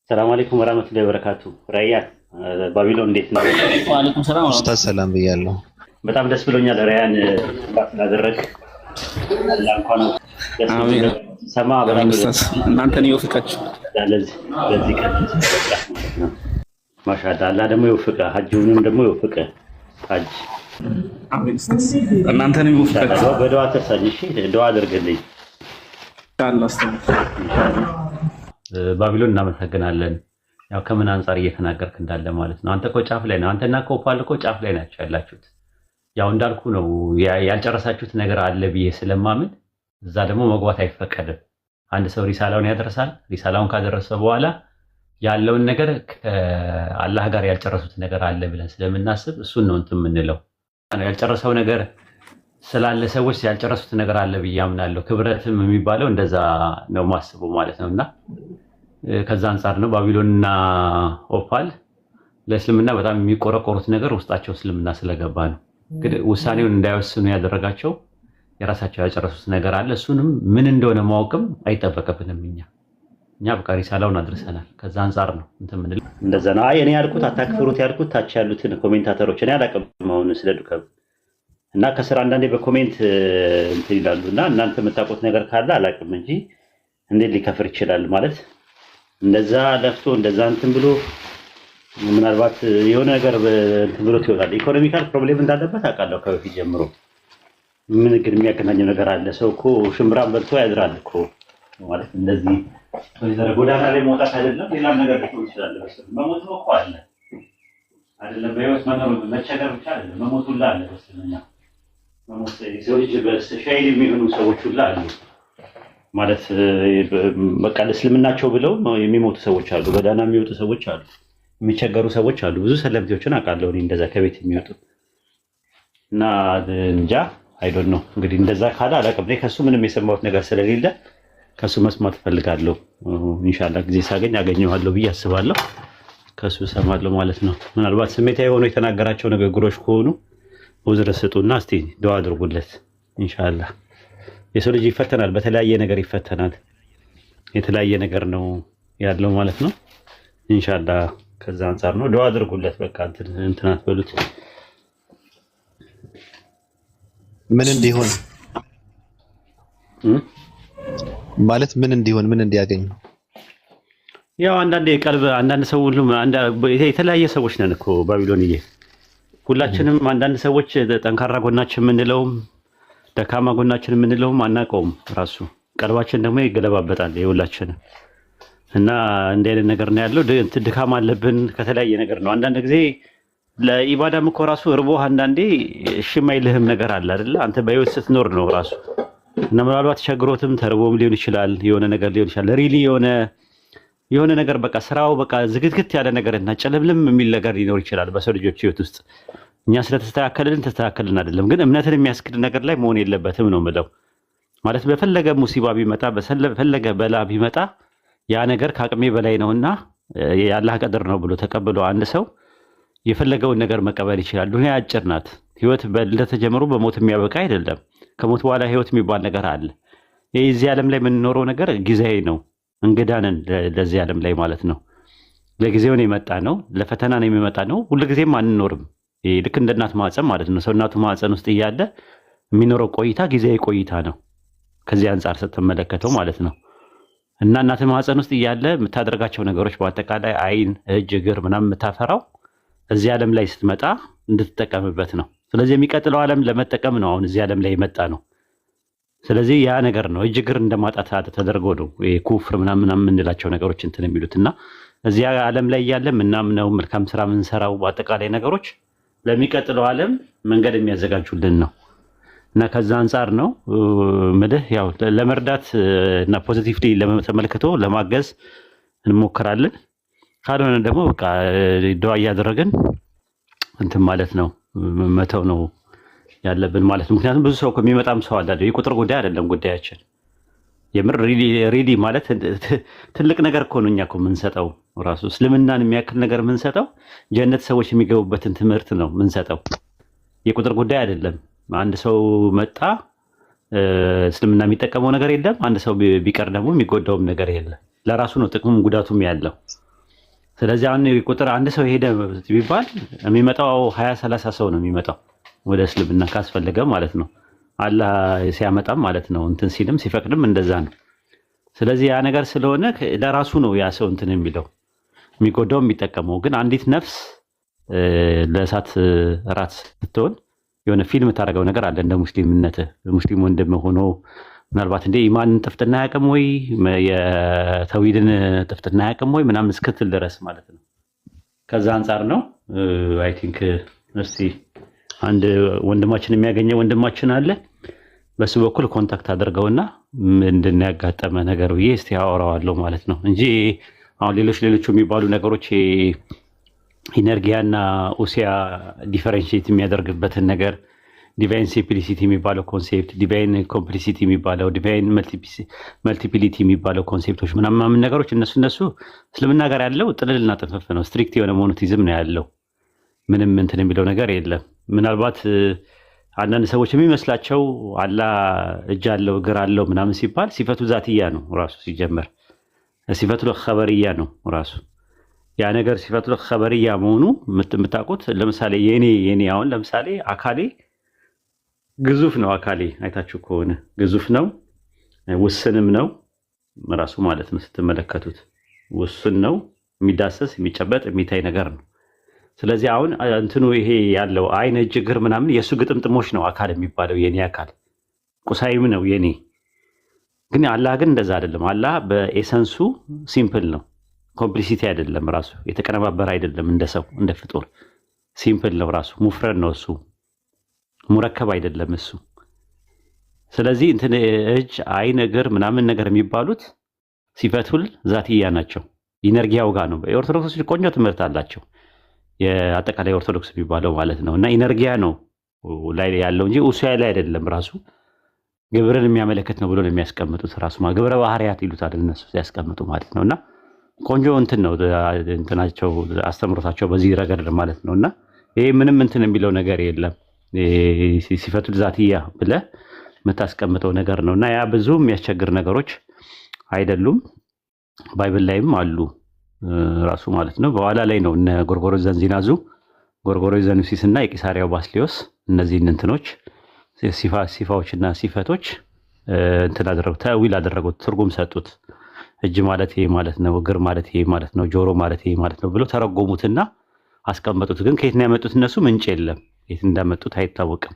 ሰላም አለይኩም ወራህመቱላሂ ወበረካቱ። ራያን ባቢሎን እንዴት ነው? ወአለይኩም ሰላም ኡስታዝ ሰላም ብያለሁ። በጣም ደስ ብሎኛል። ራያን ስላደረግ እንኳን ደስ አሜን። ሰማ በጣም ኡስታዝ እናንተን ይወፍቃችሁ። ለዚህ ቀን ማሻአላህ አላህ ደግሞ ይወፍቀ፣ ሐጅውንም ደግሞ ይወፍቀ። ሐጅ አሜን። ኡስታዝ እናንተን ይወፍቃችሁ። በዱዓ ተሳኝ። እሺ ዱዓ አድርግልኝ ኢንሻአላህ። ባቢሎን እናመሰግናለን። ያው ከምን አንፃር እየተናገርክ እንዳለ ማለት ነው። አንተ እኮ ጫፍ ላይ ነው። አንተና ኮፓል እኮ ጫፍ ላይ ናቸው ያላችሁት። ያው እንዳልኩ ነው ያልጨረሳችሁት ነገር አለ ብዬ ስለማምን እዛ ደግሞ መግባት አይፈቀድም። አንድ ሰው ሪሳላውን ያደርሳል። ሪሳላውን ካደረሰ በኋላ ያለውን ነገር ከአላህ ጋር ያልጨረሱት ነገር አለ ብለን ስለምናስብ እሱን ነው እንትን የምንለው። ያልጨረሰው ነገር ስላለ ሰዎች ያልጨረሱት ነገር አለ ብዬ አምናለሁ። ክብረትም የሚባለው እንደዛ ነው ማስበው ማለት ነውና ከዛ አንፃር ነው ባቢሎንና ኦፓል ለእስልምና በጣም የሚቆረቆሩት ነገር ውስጣቸው እስልምና ስለገባ ነው። ግን ውሳኔውን እንዳይወስኑ ያደረጋቸው የራሳቸው ያልጨረሱት ነገር አለ። እሱንም ምን እንደሆነ ማወቅም አይጠበቅብንም። እኛ በቃ ሪሳላውን አድርሰናል። ከዛ አንፃር ነው እንትን ምን እንደዛ ነው። አይ እኔ ያልኩት አታክፍሩት ያልኩት ታች ያሉትን ኮሜንታተሮች እኔ አላውቅም አሁን ስለ ዱከም እና ከስራ አንዳንዴ በኮሜንት እንትን ይላሉና እናንተ የምታውቁት ነገር ካለ አላውቅም እንጂ እንዴት ሊከፍር ይችላል ማለት እንደዛ ለፍቶ እንደዛ እንትን ብሎ ምናልባት የሆነ ነገር እንትን ብሎት ይሆናል። ኢኮኖሚካል ፕሮብሌም እንዳለበት አውቃለሁ ከበፊት ጀምሮ። ምን ግን የሚያገናኘው ነገር አለ? ሰው እኮ ሽምብራን በልቶ ያድራል እኮ ማለት እንደዚህ ጎዳና ላይ መውጣት አይደለም ሌላም ነገር ሊሆን ይችላል። መሞት እኮ አለ አይደለም? በህይወት መኖር መቸገር ብቻ አይደለም፣ መሞት ሁላ አለ። በስለኛ መሞት ሰው ልጅ በሻይል የሚሆኑ ሰዎች ሁላ አሉ ማለት በቃ ለእስልምናቸው ብለው የሚሞቱ ሰዎች አሉ፣ ጎዳና የሚወጡ ሰዎች አሉ፣ የሚቸገሩ ሰዎች አሉ። ብዙ ሰለምቴዎችን አውቃለሁ እኔ እንደዛ ከቤት የሚወጡ እና እንጃ አይ ዶንት ኖ እንግዲህ እንደዛ ካለ አላውቅም። እኔ ከሱ ምንም የሰማሁት ነገር ስለሌለ ከሱ መስማት ፈልጋለሁ። ኢንሻአላህ ጊዜ ሳገኝ አገኘዋለሁ ብዬ አስባለሁ። ከሱ ሰማለሁ ማለት ነው። ምናልባት ስሜታዊ ሆኖ የተናገራቸው ንግግሮች ከሆኑ ውዝር ስጡና እስቲ ዱዓ አድርጉለት ኢንሻአላህ። የሰው ልጅ ይፈተናል፣ በተለያየ ነገር ይፈተናል። የተለያየ ነገር ነው ያለው ማለት ነው። ኢንሻአላህ ከዛ አንፃር ነው ዱዓ አድርጉለት። በቃ እንትን አትበሉት። ምን እንዲሆን ማለት ምን እንዲሆን ምን እንዲያገኝ ያው አንዳንድ ሰው ሁሉ የተለያየ ሰዎች ነን እኮ ባቢሎንዬ። ሁላችንም አንዳንድ ሰዎች ጠንካራ ጎናችን የምንለውም ደካማ ጎናችን የምንለውም አናውቀውም። ራሱ ቀልባችን ደግሞ ይገለባበጣል የሁላችንም እና እንዲህ አይነት ነገር ነው ያለው። ድካም አለብን ከተለያየ ነገር ነው። አንዳንድ ጊዜ ለኢባዳም እኮ ራሱ እርቦህ አንዳንዴ እሺ የማይልህም ነገር አለ አይደለ? አንተ በህይወት ስትኖር ነው ራሱ እና ምናልባት ቸግሮትም ተርቦም ሊሆን ይችላል፣ የሆነ ነገር ሊሆን ይችላል። ሪሊ የሆነ ነገር በቃ ስራው በቃ ዝግትግት ያለ ነገር እና ጨለምልም የሚል ነገር ሊኖር ይችላል በሰው ልጆች ህይወት ውስጥ። እኛ ተስተካከልን አይደለም፣ ግን እምነትን የሚያስክድ ነገር ላይ መሆን የለበትም ነው የምለው። ማለት በፈለገ ሙሲባ ቢመጣ በፈለገ በላ ቢመጣ ያ ነገር ከአቅሜ በላይ ነውና የአላህ ቀድር ነው ብሎ ተቀብሎ አንድ ሰው የፈለገውን ነገር መቀበል ይችላል። ዱንያ አጭር ናት። ህይወት እንደተጀመሩ በሞት የሚያበቃ አይደለም። ከሞት በኋላ ህይወት የሚባል ነገር አለ። የዚህ ዓለም ላይ የምንኖረው ነገር ጊዜያዊ ነው። እንግዳ ነን ለዚህ ዓለም ላይ ማለት ነው። ለጊዜው ነው የመጣ ነው፣ ለፈተና ነው የሚመጣ ነው። ሁልጊዜም አንኖርም። ልክ እንደ እናት ማህፀን ማለት ነው። ሰው እናቱ ማህፀን ውስጥ እያለ የሚኖረው ቆይታ ጊዜያዊ ቆይታ ነው፣ ከዚህ አንፃር ስትመለከተው ማለት ነው። እና እናት ማህፀን ውስጥ እያለ የምታደርጋቸው ነገሮች በአጠቃላይ አይን፣ እጅ፣ እግር ምናምን የምታፈራው እዚህ ዓለም ላይ ስትመጣ እንድትጠቀምበት ነው። ስለዚህ የሚቀጥለው ዓለም ለመጠቀም ነው አሁን እዚህ ዓለም ላይ የመጣ ነው። ስለዚህ ያ ነገር ነው እጅ እግር እንደማጣት ተደርጎ ነው ኩፍር ምናምን የምንላቸው ነገሮች እንትን የሚሉት እና እዚህ ዓለም ላይ እያለ ምናምነው መልካም ስራ የምንሰራው በአጠቃላይ ነገሮች ለሚቀጥለው ዓለም መንገድ የሚያዘጋጁልን ነው። እና ከዛ አንፃር ነው ምድህ ያው ለመርዳት እና ፖዚቲቭሊ ለተመልክቶ ለማገዝ እንሞክራለን። ካልሆነ ደግሞ በቃ ዱዓ እያደረግን እንትን ማለት ነው መተው ነው ያለብን ማለት ነው። ምክንያቱም ብዙ ሰው የሚመጣም ሰው አለ። የቁጥር ጉዳይ አይደለም ጉዳያችን። የምር ሪሊ ማለት ትልቅ ነገር እኮ ነው። እኛ እኮ የምንሰጠው ራሱ እስልምናን የሚያክል ነገር የምንሰጠው ጀነት ሰዎች የሚገቡበትን ትምህርት ነው የምንሰጠው። የቁጥር ጉዳይ አይደለም። አንድ ሰው መጣ እስልምና የሚጠቀመው ነገር የለም። አንድ ሰው ቢቀር ደግሞ የሚጎዳውም ነገር የለም። ለራሱ ነው ጥቅሙም ጉዳቱም ያለው። ስለዚህ አሁን ቁጥር አንድ ሰው ሄደ ቢባል የሚመጣው 20-30 ሰው ነው የሚመጣው ወደ እስልምና ካስፈለገ ማለት ነው። አላህ ሲያመጣም ማለት ነው እንትን ሲልም ሲፈቅድም እንደዛ ነው። ስለዚህ ያ ነገር ስለሆነ ለራሱ ነው ያ ሰው እንትን የሚለው የሚጎዳው የሚጠቀመው። ግን አንዲት ነፍስ ለእሳት ራት ስትሆን የሆነ ፊልም ታደርገው ነገር አለ እንደ ሙስሊምነት ሙስሊም ወንድም ሆኖ ምናልባት እንደ ኢማን ጥፍጥና ያቀም ወይ የተውሂድን ጥፍጥና ያቀም ወይ ምናምን እስክትል ድረስ ማለት ነው። ከዛ አንጻር ነው አይ ቲንክ እስቲ አንድ ወንድማችን የሚያገኘው ወንድማችን አለ በሱ በኩል ኮንታክት አድርገውና ምንድን ያጋጠመ ነገር ብዬ እስቲ አወራዋለሁ ማለት ነው እንጂ አሁን ሌሎች የሚባሉ ነገሮች ኢነርጂያና ኡሲያ ዲፈረንሺየት የሚያደርግበትን ነገር ዲቫይን ሲምፕሊሲቲ የሚባለው ኮንሴፕት፣ ዲቫይን ኮምፕሊሲቲ የሚባለው፣ ዲቫይን መልቲፕሊቲ የሚባለው ኮንሴፕቶች ምናምን ነገሮች እነሱ እስልምና ጋር ያለው ጥልልና ጥፍፍ ነው። ስትሪክት የሆነ ሞኖቲዝም ነው ያለው። ምንም እንትን የሚለው ነገር የለም። ምናልባት አንዳንድ ሰዎች የሚመስላቸው አላህ እጅ አለው እግር አለው ምናምን ሲባል ሲፈቱ ዛትያ ነው ራሱ ሲጀመር ሲፈቱ ኸበርያ ነው ራሱ ያ ነገር ሲፈቱ ኸበርያ መሆኑ የምታውቁት። ለምሳሌ የኔ አሁን ለምሳሌ አካሌ ግዙፍ ነው። አካሌ አይታችሁ ከሆነ ግዙፍ ነው፣ ውስንም ነው ራሱ ማለት ነው። ስትመለከቱት ውስን ነው፣ የሚዳሰስ የሚጨበጥ የሚታይ ነገር ነው። ስለዚህ አሁን እንትኑ ይሄ ያለው አይን እጅ እግር ምናምን የእሱ ግጥምጥሞች ነው አካል የሚባለው። የኔ አካል ቁሳይም ነው የኔ። ግን አላህ ግን እንደዛ አይደለም። አላህ በኤሰንሱ ሲምፕል ነው፣ ኮምፕሊሲቲ አይደለም፣ ራሱ የተቀነባበረ አይደለም። እንደ ሰው እንደ ፍጡር ሲምፕል ነው ራሱ። ሙፍረድ ነው እሱ፣ ሙረከብ አይደለም እሱ። ስለዚህ እንትን እጅ አይን እግር ምናምን ነገር የሚባሉት ሲፈቱል ዛትያ ናቸው። ኢነርጂያው ጋር ነው። የኦርቶዶክስ ቆንጆ ትምህርት አላቸው የአጠቃላይ ኦርቶዶክስ የሚባለው ማለት ነው። እና ኢነርጂያ ነው ላይ ያለው እንጂ ኡሱያ ላይ አይደለም። ራሱ ግብርን የሚያመለክት ነው ብሎ ነው የሚያስቀምጡት። ራሱ ግብረ ባህሪያት ይሉታል እነሱ ሲያስቀምጡ ማለት ነው። እና ቆንጆ እንትን ነው እንትናቸው አስተምሮታቸው በዚህ ረገድ ማለት ነው። እና ይሄ ምንም እንትን የሚለው ነገር የለም። ሲፈቱል ዛትያ ብለህ የምታስቀምጠው ነገር ነው። እና ያ ብዙ የሚያስቸግር ነገሮች አይደሉም። ባይብል ላይም አሉ ራሱ ማለት ነው። በኋላ ላይ ነው እነ ጎርጎሮስ ዘንዚናዙ፣ ጎርጎሮስ ዘኑሲስ እና የቂሳሪያው ባስሊዮስ እነዚህን እንትኖች ሲፋዎችና ሲፈቶች እንትን አደረጉት፣ ተዊል አደረጉት፣ ትርጉም ሰጡት። እጅ ማለት ይሄ ማለት ነው፣ እግር ማለት ይሄ ማለት ነው፣ ጆሮ ማለት ይሄ ማለት ነው ብሎ ተረጎሙትና አስቀመጡት። ግን ከየት ነው ያመጡት? እነሱ ምንጭ የለም፣ የት እንዳመጡት አይታወቅም።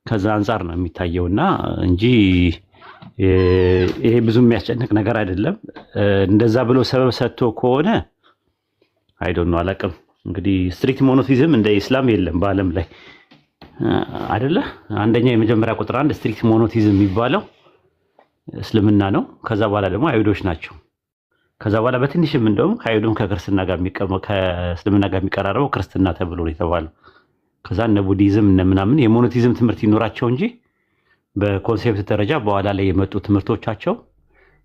ከዛ አንጻር ነው የሚታየውና እንጂ ይሄ ብዙ የሚያስጨንቅ ነገር አይደለም። እንደዛ ብሎ ሰበብ ሰጥቶ ከሆነ አይዶን ነው አላውቅም። እንግዲህ ስትሪክት ሞኖቲዝም እንደ ኢስላም የለም በዓለም ላይ አይደለ? አንደኛ የመጀመሪያ ቁጥር አንድ ስትሪክት ሞኖቲዝም የሚባለው እስልምና ነው። ከዛ በኋላ ደግሞ አይሁዶች ናቸው። ከዛ በኋላ በትንሽም እንደውም ከአይሁድም ከክርስትና ጋር ከእስልምና ጋር የሚቀራረበው ክርስትና ተብሎ ነው የተባለው። ከዛ እነ ቡዲዝም እነ ምናምን የሞኖቲዝም ትምህርት ይኖራቸው እንጂ በኮንሴፕት ደረጃ በኋላ ላይ የመጡ ትምህርቶቻቸው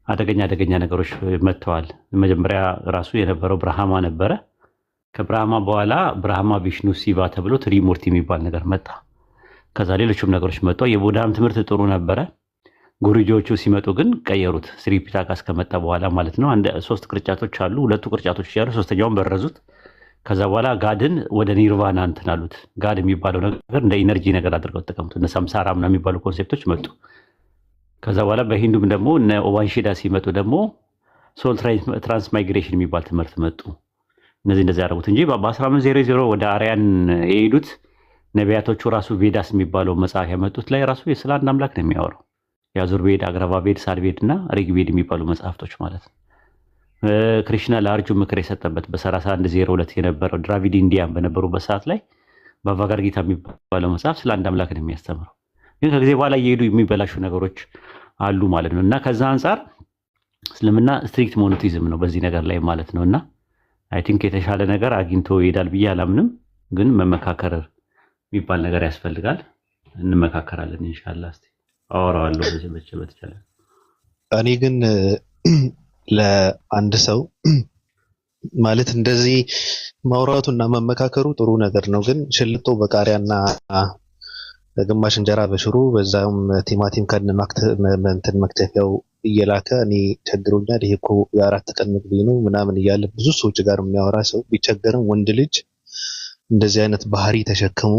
አደገኛ ነገሮች መጥተዋል። መጀመሪያ ራሱ የነበረው ብርሃማ ነበረ። ከብርሃማ በኋላ ብርሃማ ቪሽኑ ሲቫ ተብሎ ትሪሙርቲ የሚባል ነገር መጣ። ከዛ ሌሎችም ነገሮች መጡ። የቡድሃም ትምህርት ጥሩ ነበረ። ጉሩጆቹ ሲመጡ ግን ቀየሩት። ስሪፒታካስ ከመጣ በኋላ ማለት ነው። ሶስት ቅርጫቶች አሉ። ሁለቱ ቅርጫቶች ያሉ ሶስተኛውን በረዙት። ከዛ በኋላ ጋድን ወደ ኒርቫና እንትን አሉት። ጋድ የሚባለው ነገር እንደ ኢነርጂ ነገር አድርገው ተጠቀሙት። እነ ሳምሳራ ምናምን የሚባሉ ኮንሴፕቶች መጡ። ከዛ በኋላ በሂንዱም ደግሞ እነ ኦባንሺዳ ሲመጡ ደግሞ ሶል ትራንስማይግሬሽን የሚባል ትምህርት መጡ። እንደዚህ ያደረጉት እንጂ በ1500 ወደ አርያን የሄዱት ነቢያቶቹ ራሱ ቬዳስ የሚባለው መጽሐፍ ያመጡት ላይ ራሱ ስለ አንድ አምላክ ነው የሚያወራው። የአዙር ቬድ፣ አግረቫ ቬድ፣ ሳልቬድ እና ሪግቬድ የሚባሉ መጽሐፍቶች ማለት ነው። ክሪሽና ለአርጁ ምክር የሰጠበት በ3102 የነበረው ድራቪድ ኢንዲያን በነበሩበት ሰዓት ላይ በቫጋድ ጊታ የሚባለው መጽሐፍ ስለ አንድ አምላክ ነው የሚያስተምረው። ግን ከጊዜ በኋላ እየሄዱ የሚበላሹ ነገሮች አሉ ማለት ነው። እና ከዛ አንጻር እስልምና ስትሪክት ሞኖቲዝም ነው በዚህ ነገር ላይ ማለት ነው። እና አይ ቲንክ የተሻለ ነገር አግኝቶ ይሄዳል ብዬ አላምንም። ግን መመካከር የሚባል ነገር ያስፈልጋል። እንመካከራለን ኢንሻአላህ። እስቲ አወራዋለሁ በተቻለ። እኔ ግን ለአንድ ሰው ማለት እንደዚህ ማውራቱና መመካከሩ ጥሩ ነገር ነው። ግን ሽልጦ በቃሪያና ግማሽ እንጀራ በሽሮ በዛም ቲማቲም ከነ መክተፊያው እየላከ እኔ ቸግሮኛል፣ ይሄ እኮ የአራት ቀን ምግብ ነው ምናምን እያለ ብዙ ሰዎች ጋር የሚያወራ ሰው ቢቸገርም ወንድ ልጅ እንደዚህ አይነት ባህሪ ተሸክሞ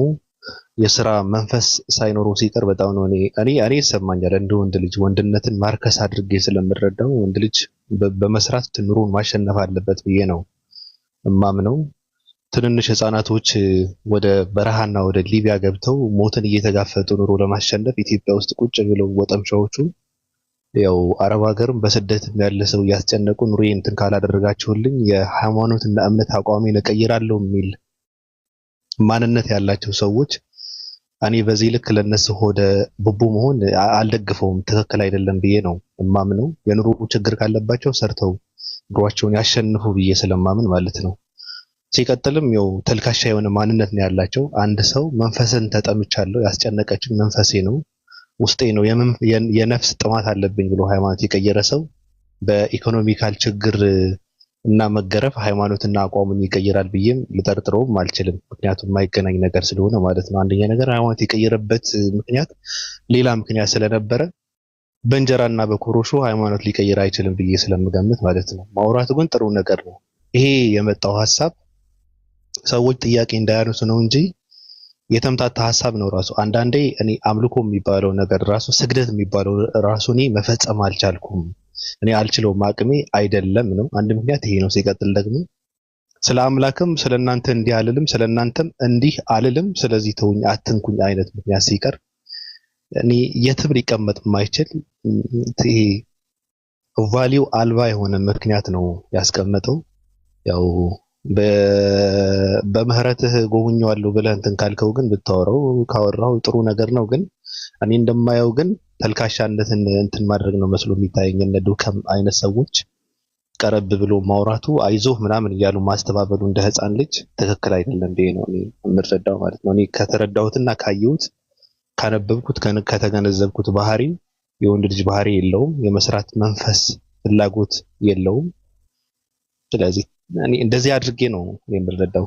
የስራ መንፈስ ሳይኖረው ሲቀር በጣም ነው እኔ ይሰማኛል። እንደ ወንድ ልጅ ወንድነትን ማርከስ አድርጌ ስለምረዳው ወንድ ልጅ በመስራት ኑሮን ማሸነፍ አለበት ብዬ ነው እማምነው። ትንንሽ ህፃናቶች ወደ በረሃና ወደ ሊቢያ ገብተው ሞትን እየተጋፈጡ ኑሮ ለማሸነፍ ኢትዮጵያ ውስጥ ቁጭ ብለው ወጠምሻዎቹ ያው አረብ ሀገርም በስደትም ያለ ሰው እያስጨነቁ ኑሮ እንትን ካላደረጋችሁልኝ የሃይማኖትና እምነት አቋሜን እቀይራለሁ የሚል ማንነት ያላቸው ሰዎች እኔ በዚህ ልክ ለነሱ ሆደ ቡቡ መሆን አልደግፈውም፣ ትክክል አይደለም ብዬ ነው እማምነው። የኑሮ ችግር ካለባቸው ሰርተው ኑሯቸውን ያሸንፉ ብዬ ስለማምን ማለት ነው። ሲቀጥልም ያው ተልካሻ የሆነ ማንነት ነው ያላቸው። አንድ ሰው መንፈስን ተጠምቻለሁ ያስጨነቀችኝ መንፈሴ ነው ውስጤ ነው የነፍስ ጥማት አለብኝ ብሎ ሃይማኖት የቀየረ ሰው በኢኮኖሚካል ችግር እና መገረፍ ሃይማኖትና አቋሙን ይቀይራል ብዬም ልጠርጥረውም አልችልም። ምክንያቱም የማይገናኝ ነገር ስለሆነ ማለት ነው። አንደኛ ነገር ሃይማኖት የቀየረበት ምክንያት ሌላ ምክንያት ስለነበረ በእንጀራና በኮሮሾ ሃይማኖት ሊቀይር አይችልም ብዬ ስለምገምት ማለት ነው። ማውራት ግን ጥሩ ነገር ነው። ይሄ የመጣው ሐሳብ ሰዎች ጥያቄ እንዳያነሱ ነው እንጂ የተምታታ ሐሳብ ነው ራሱ። አንዳንዴ እኔ አምልኮ የሚባለው ነገር ራሱ ስግደት የሚባለው ራሱ እኔ መፈጸም አልቻልኩም፣ እኔ አልችለውም፣ አቅሜ አይደለም ነው። አንድ ምክንያት ይሄ ነው። ሲቀጥል ደግሞ ስለ አምላክም ስለናንተ እንዲህ አልልም፣ ስለናንተም እንዲህ አልልም፣ ስለዚህ ተውኝ አትንኩኝ አይነት ምክንያት ሲቀር እኔ የትም ሊቀመጥ የማይችል ይሄ ቫልዩ አልባ የሆነ ምክንያት ነው ያስቀመጠው። ያው በምህረትህ ጎብኘዋለሁ ብለህ እንትን ካልከው ግን ብታወራው ካወራው ጥሩ ነገር ነው። ግን እኔ እንደማየው ግን ተልካሻነትን እንትን ማድረግ ነው መስሎ የሚታየኝ። እነ ዱከም አይነት ሰዎች ቀረብ ብሎ ማውራቱ አይዞህ ምናምን እያሉ ማስተባበሉ እንደ ህፃን ልጅ ትክክል አይደለም ብዬ ነው እኔ የምረዳው ማለት ነው። እኔ ከተረዳሁትና ካየሁት ካነበብኩት ከተገነዘብኩት ባህሪ የወንድ ልጅ ባህሪ የለውም፣ የመስራት መንፈስ ፍላጎት የለውም። ስለዚህ እኔ እንደዚህ አድርጌ ነው የምረዳው።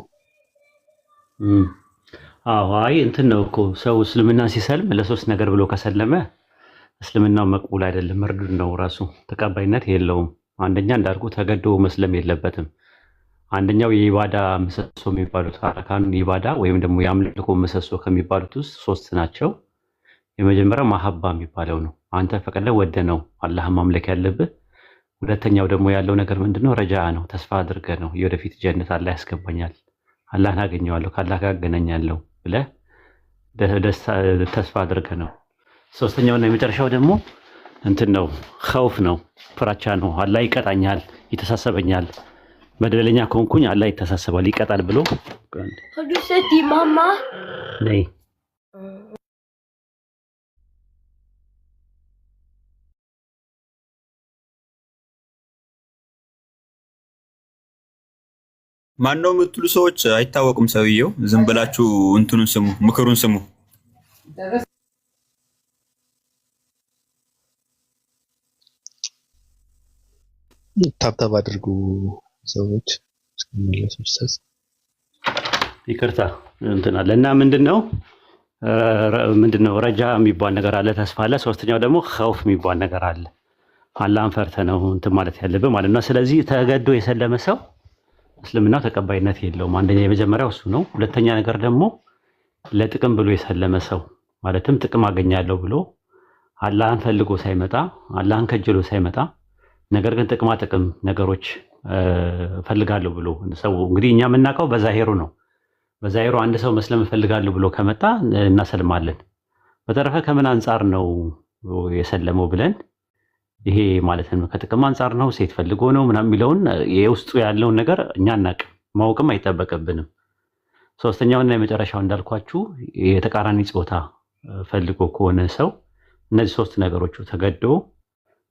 አይ እንትን ነው እኮ ሰው እስልምና ሲሰልም ለሶስት ነገር ብሎ ከሰለመ እስልምናው መቅቡል አይደለም፣ መርዱድ ነው፣ ራሱ ተቀባይነት የለውም። አንደኛ እንዳልኩ ተገዶ መስለም የለበትም። አንደኛው የኢባዳ ምሰሶ የሚባሉት አርካኑን ኢባዳ ወይም ደግሞ የአምልኮ ምሰሶ ከሚባሉት ውስጥ ሶስት ናቸው። የመጀመሪያው ማሐባ የሚባለው ነው። አንተ ፈቅደ ወደ ነው አላህ ማምለክ ያለብህ። ሁለተኛው ደግሞ ያለው ነገር ምንድነው? ረጃ ነው፣ ተስፋ አድርገ ነው። የወደፊት ጀነት አላህ ያስገባኛል፣ አላህን አገኘዋለሁ፣ ከአላህ ጋር አገናኛለሁ ብለህ ተስፋ አድርገ ነው። ሶስተኛውና የመጨረሻው ደግሞ እንትን ነው፣ ኸውፍ ነው፣ ፍራቻ ነው። አላህ ይቀጣኛል፣ ይተሳሰበኛል፣ በደለኛ ከሆንኩኝ አላህ ይተሳሰባል፣ ይቀጣል ብሎ Har du sett din mamma? ነይ ማን ነው የምትሉ ሰዎች አይታወቁም። ሰውየው ዝም ብላችሁ እንትኑን ስሙ፣ ምክሩን ስሙ። ታብታብ አድርጉ ሰዎች እስከሚመለሱ። ይቅርታ እንትን አለ እና ምንድነው ረጃ የሚባል ነገር አለ፣ ተስፋ አለ። ሶስተኛው ደግሞ ኸውፍ የሚባል ነገር አለ። አላህን ፈርተህ ነው እንትን ማለት ያለብህ ማለት ነው። ስለዚህ ተገዶ የሰለመ ሰው እስልምናው ተቀባይነት የለውም። አንደኛ የመጀመሪያው እሱ ነው። ሁለተኛ ነገር ደግሞ ለጥቅም ብሎ የሰለመ ሰው ማለትም ጥቅም አገኛለሁ ብሎ አላህን ፈልጎ ሳይመጣ አላህን ከጅሎ ሳይመጣ ነገር ግን ጥቅማ ጥቅም ነገሮች ፈልጋለሁ ብሎ ሰው እንግዲህ እኛ የምናውቀው በዛሄሩ ነው። በዛሄሩ አንድ ሰው መስለም ፈልጋለሁ ብሎ ከመጣ እናሰልማለን። በተረፈ ከምን አንጻር ነው የሰለመው ብለን ይሄ ማለት ነው ከጥቅም አንጻር ነው ሴት ፈልጎ ነው ምናምን የሚለውን የውስጡ ያለውን ነገር እኛ አናውቅም፣ ማወቅም አይጠበቅብንም። ሶስተኛውና የመጨረሻው እንዳልኳችሁ የተቃራኒ ጾታ ፈልጎ ከሆነ ሰው እነዚህ ሶስት ነገሮቹ ተገዶ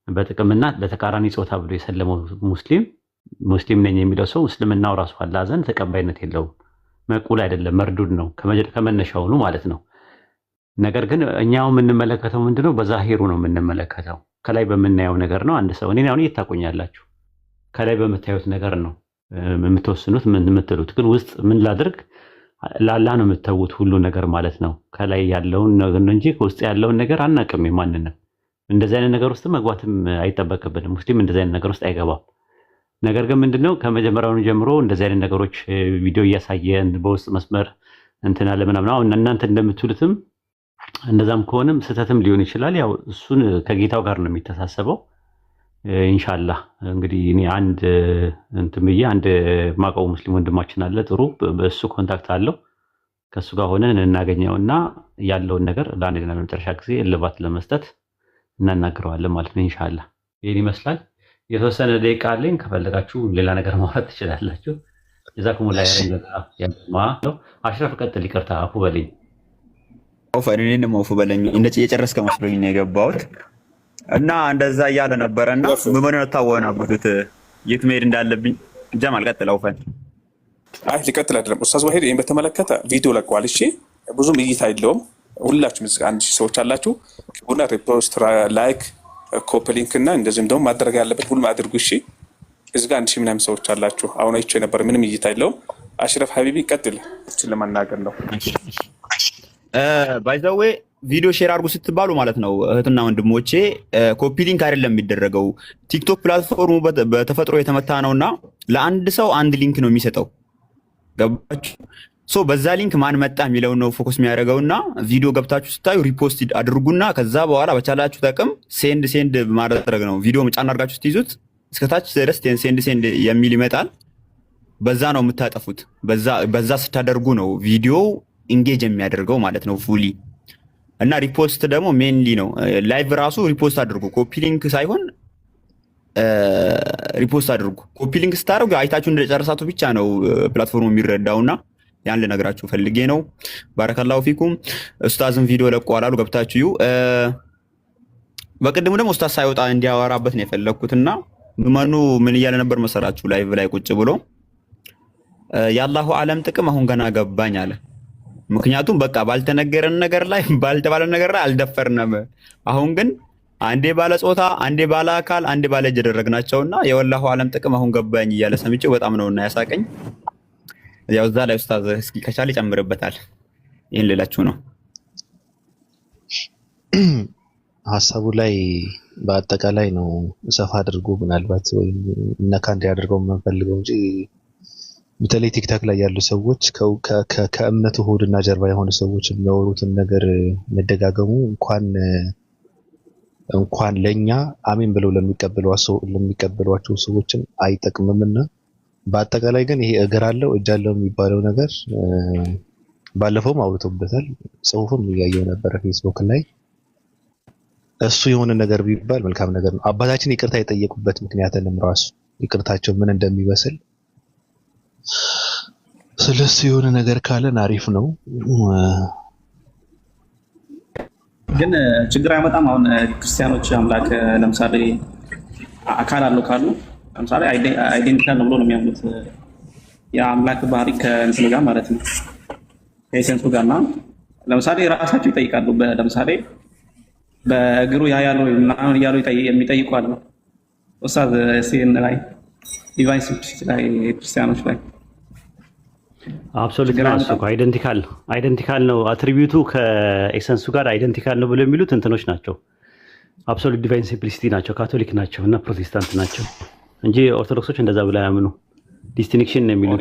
በጥቅምና ለተቃራኒ ጾታ ብሎ የሰለመው ሙስሊም ነኝ የሚለው ሰው እስልምናው ራሱ አላህ ዘንድ ተቀባይነት የለውም፣ መቁል አይደለም፣ መርዱድ ነው ከመነሻውኑ ማለት ነው። ነገር ግን እኛው የምንመለከተው ምንድነው? በዛሂሩ ነው የምንመለከተው፣ ከላይ በምናየው ነገር ነው። አንድ ሰው እኔ አሁን እየታቆኛላችሁ ከላይ በምታዩት ነገር ነው የምትወስኑት ምን የምትሉት፣ ግን ውስጥ ምን ላድርግ ለአላህ ነው የምትተዉት ሁሉ ነገር ማለት ነው። ከላይ ያለውን ነገር እንጂ ውስጥ ያለውን ነገር አናውቅም። የማንንም እንደዚህ አይነት ነገር ውስጥ መግባትም አይጠበቅብንም። ሙስሊም እንደዚህ አይነት ነገር ውስጥ አይገባም። ነገር ግን ምንድነው ከመጀመሪያውኑ ጀምሮ እንደዚህ አይነት ነገሮች ቪዲዮ እያሳየን በውስጥ መስመር እንትን አለ ምናምን አሁን እናንተ እንደምትሉትም እንደዛም ከሆነም ስህተትም ሊሆን ይችላል። ያው እሱን ከጌታው ጋር ነው የሚተሳሰበው። ኢንሻአላህ እንግዲህ እኔ አንድ እንትን ብዬ አንድ ማቀው ሙስሊም ወንድማችን አለ ጥሩ በእሱ ኮንታክት አለው ከሱ ጋር ሆነን እናገኘውና ያለውን ነገር ለአንድና ለመጨረሻ ጊዜ እልባት ለመስጠት እናናግረዋለን ማለት ነው። ኢንሻአላህ ይሄን ይመስላል። የተወሰነ ደቂቃ አለኝ። ከፈለጋችሁ ሌላ ነገር ማውራት ትችላላችሁ። ጀዛኩሙላህ ያረንገታ ነው። አሽረፍ ቀጥል። ይቅርታ አፉ በለኝ። እኔን አፉ በለኝ። እንደዚህ የጨረስከ መስሎኝ ነው የገባሁት እና እንደዛ እያለ ነበረና ምን ታወናበዱት የት መሄድ እንዳለብኝ ጀማል ቀጥል። አውፈን አይ ሊቀጥል አይደለም ኡስታዝ ዋሂድ ይሄን በተመለከተ ቪዲዮ ለቀዋል። እሺ ብዙም እይታ የለውም። ሁላችሁም እዚህ አንድ ሺህ ሰዎች አላችሁ። ቡና ሪፖስት ላይክ ኮፒ ሊንክ እና እንደዚህም ደግሞ ማድረግ ያለበት ሁሉ አድርጉ። እሺ እዚህ ጋር 1000 ምናምን ሰዎች አላችሁ። አሁን አይቼ ነበር ምንም እይታ የለውም። አሽረፍ ሀቢቢ ቀጥል። እቺ ለማናገር ነው ባይ ዘ ዌይ ቪዲዮ ሼር አድርጉ ስትባሉ ማለት ነው እህትና ወንድሞቼ፣ ኮፒ ሊንክ አይደለም የሚደረገው። ቲክቶክ ፕላትፎርሙ በተፈጥሮ የተመታ ነውና ለአንድ ሰው አንድ ሊንክ ነው የሚሰጠው። ገባችሁ? ሶ በዛ ሊንክ ማን መጣ የሚለውን ነው ፎከስ የሚያደርገውና ቪዲዮ ገብታችሁ ስታዩ ሪፖስት አድርጉና ከዛ በኋላ በቻላችሁ ጥቅም ሴንድ ማድረግ ነው። ቪዲዮ መጫን አድርጋችሁ ስትይዙት እስከታች ድረስ ሴንድ የሚል ይመጣል። በዛ ነው የምታጠፉት። በዛ ስታደርጉ ነው ቪዲዮ ኢንጌጅ የሚያደርገው ማለት ነው ፉሊ። እና ሪፖስት ደግሞ ሜንሊ ነው። ላይቭ ራሱ ሪፖስት አድርጉ፣ ኮፒ ሊንክ ሳይሆን ሪፖስት አድርጉ። ኮፒ ሊንክ ስታደርጉ አይታችሁ እንደጨረሳችሁ ብቻ ነው ፕላትፎርሙ የሚረዳውና ያን ልነግራችሁ ፈልጌ ነው። ባረከላሁ ፊኩም። ኡስታዝም ቪዲዮ ለቀዋል አሉ፣ ገብታችሁ በቅድሙ ደግሞ ኡስታዝ ሳይወጣ እንዲያወራበት ነው የፈለኩትና ምመኑ ምን እያለ ነበር መሰራችሁ? ላይቭ ላይ ቁጭ ብሎ የአላሁ ዓለም ጥቅም አሁን ገና ገባኝ አለ። ምክንያቱም በቃ ባልተነገረን ነገር ላይ ባልተባለ ነገር ላይ አልደፈርንም። አሁን ግን አንዴ ባለ ጾታ፣ አንዴ ባለ አካል፣ አንዴ ባለ እጅ ያደረግናቸውና የወላሁ ዓለም ጥቅም አሁን ገባኝ እያለ ሰምቼው በጣም ነውና ያሳቀኝ። ያው እዛ ላይ ኡስታዝ እስኪ ከቻለ ይጨምርበታል። ይሄን ልላችሁ ነው። ሀሳቡ ላይ በአጠቃላይ ነው ሰፋ አድርጎ ምናልባት ወይም ነካ እንዲያደርገው የምንፈልገው እንጂ በተለይ ቲክታክ ላይ ያሉ ሰዎች ከእምነቱ ሆድና ጀርባ የሆኑ ሰዎች የሚያወሩትን ነገር መደጋገሙ እንኳን ለኛ አሜን ብለው ለሚቀበሏቸው ሰዎችን አይጠቅምምና በአጠቃላይ ግን ይሄ እግር አለው እጅ አለው የሚባለው ነገር ባለፈውም አውርቶበታል። ጽሁፍም እያየው ነበር ፌስቡክ ላይ። እሱ የሆነ ነገር ቢባል መልካም ነገር ነው። አባታችን ይቅርታ የጠየቁበት ምክንያትንም ራሱ ይቅርታቸው ምን እንደሚመስል ስለሱ የሆነ ነገር ካለን አሪፍ ነው። ግን ችግር አይመጣም። አሁን ክርስቲያኖች አምላክ ለምሳሌ አካል አለው ካሉ ለምሳሌ አይዴንቲካል ነው ብሎ ነው የሚያምኑት። የአምላክ ባህሪ ከእንትን ጋር ማለት ነው ከኤሰንሱ ጋርና ለምሳሌ ራሳቸው ይጠይቃሉ። ለምሳሌ በእግሩ ያያሉ ምናምን እያሉ የሚጠይቁ አሉ። ኡስታዝ ሲን ላይ ዲቫይን ሲምፕሊሲቲ ላይ ክርስቲያኖች ላይ አብሶሉት ነው። እሱ አይደንቲካል ነው አትሪቢዩቱ ከኤሰንሱ ጋር አይደንቲካል ነው ብለው የሚሉት እንትኖች ናቸው። አብሶሉት ዲቫይን ሲምፕሊሲቲ ናቸው፣ ካቶሊክ ናቸው እና ፕሮቴስታንት ናቸው እንጂ ኦርቶዶክሶች እንደዛ ብለው አያምኑ። ዲስቲንክሽን ነው የሚሉት።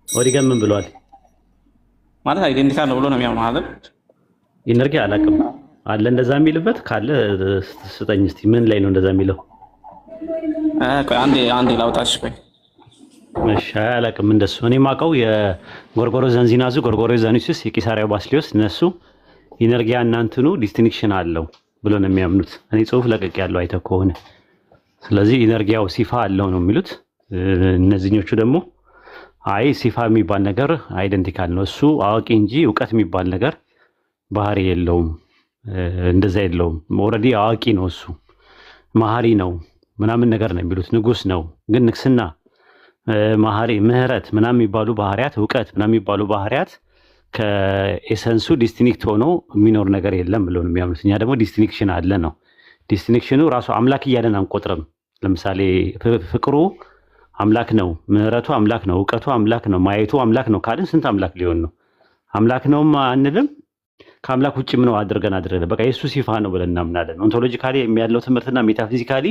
ኦሪገን ምን ብለዋል ማለት አይደንቲካል ነው ብሎ ነው የሚያምኑ አይደል? ኢነርጂ አላውቅም አለ እንደዛ የሚልበት ካለ ስጠኝ እስቲ። ምን ላይ ነው እንደዛ የሚለው? አንዴ ላውጣሽ። ቆይ እሺ አላውቅም እንደሱ። እኔ የማውቀው የጎርጎሮስ ዘንዚናዙ፣ ጎርጎሮስ ዘኒሱስ፣ የቂሳሪያው ባስሊዮስ እነሱ ኢነርጂያ እናንተኑ ዲስቲንክሽን አለው ብሎ ነው የሚያምኑት። እኔ ጽሁፍ ለቀቅ ያለው አይተህ ከሆነ ስለዚህ ኢነርጂያው ሲፋ አለው ነው የሚሉት። እነዚህኞቹ ደግሞ አይ ሲፋ የሚባል ነገር አይደንቲካል ነው፣ እሱ አዋቂ እንጂ እውቀት የሚባል ነገር ባህሪ የለውም፣ እንደዛ የለውም። ኦልሬዲ አዋቂ ነው እሱ መሀሪ ነው ምናምን ነገር ነው የሚሉት። ንጉስ ነው ግን ንግስና፣ መሀሪ፣ ምህረት ምናምን የሚባሉ ባህሪያት፣ እውቀት ምናምን የሚባሉ ባህሪያት ከኤሰንሱ ዲስቲንክት ሆኖ የሚኖር ነገር የለም ብለው ነው የሚያምኑት። እኛ ደግሞ ዲስቲንክሽን አለ ነው። ዲስቲንክሽኑ ራሱ አምላክ እያለን አንቆጥርም። ለምሳሌ ፍቅሩ አምላክ ነው፣ ምህረቱ አምላክ ነው፣ እውቀቱ አምላክ ነው፣ ማየቱ አምላክ ነው ካልን ስንት አምላክ ሊሆን ነው? አምላክ ነውም አንልም። ከአምላክ ውጭ ምን አድርገን በቃ የሱ ሲፋ ነው ብለን እናምናለን። ኦንቶሎጂካሊ ያለው ትምህርትና ሜታፊዚካሊ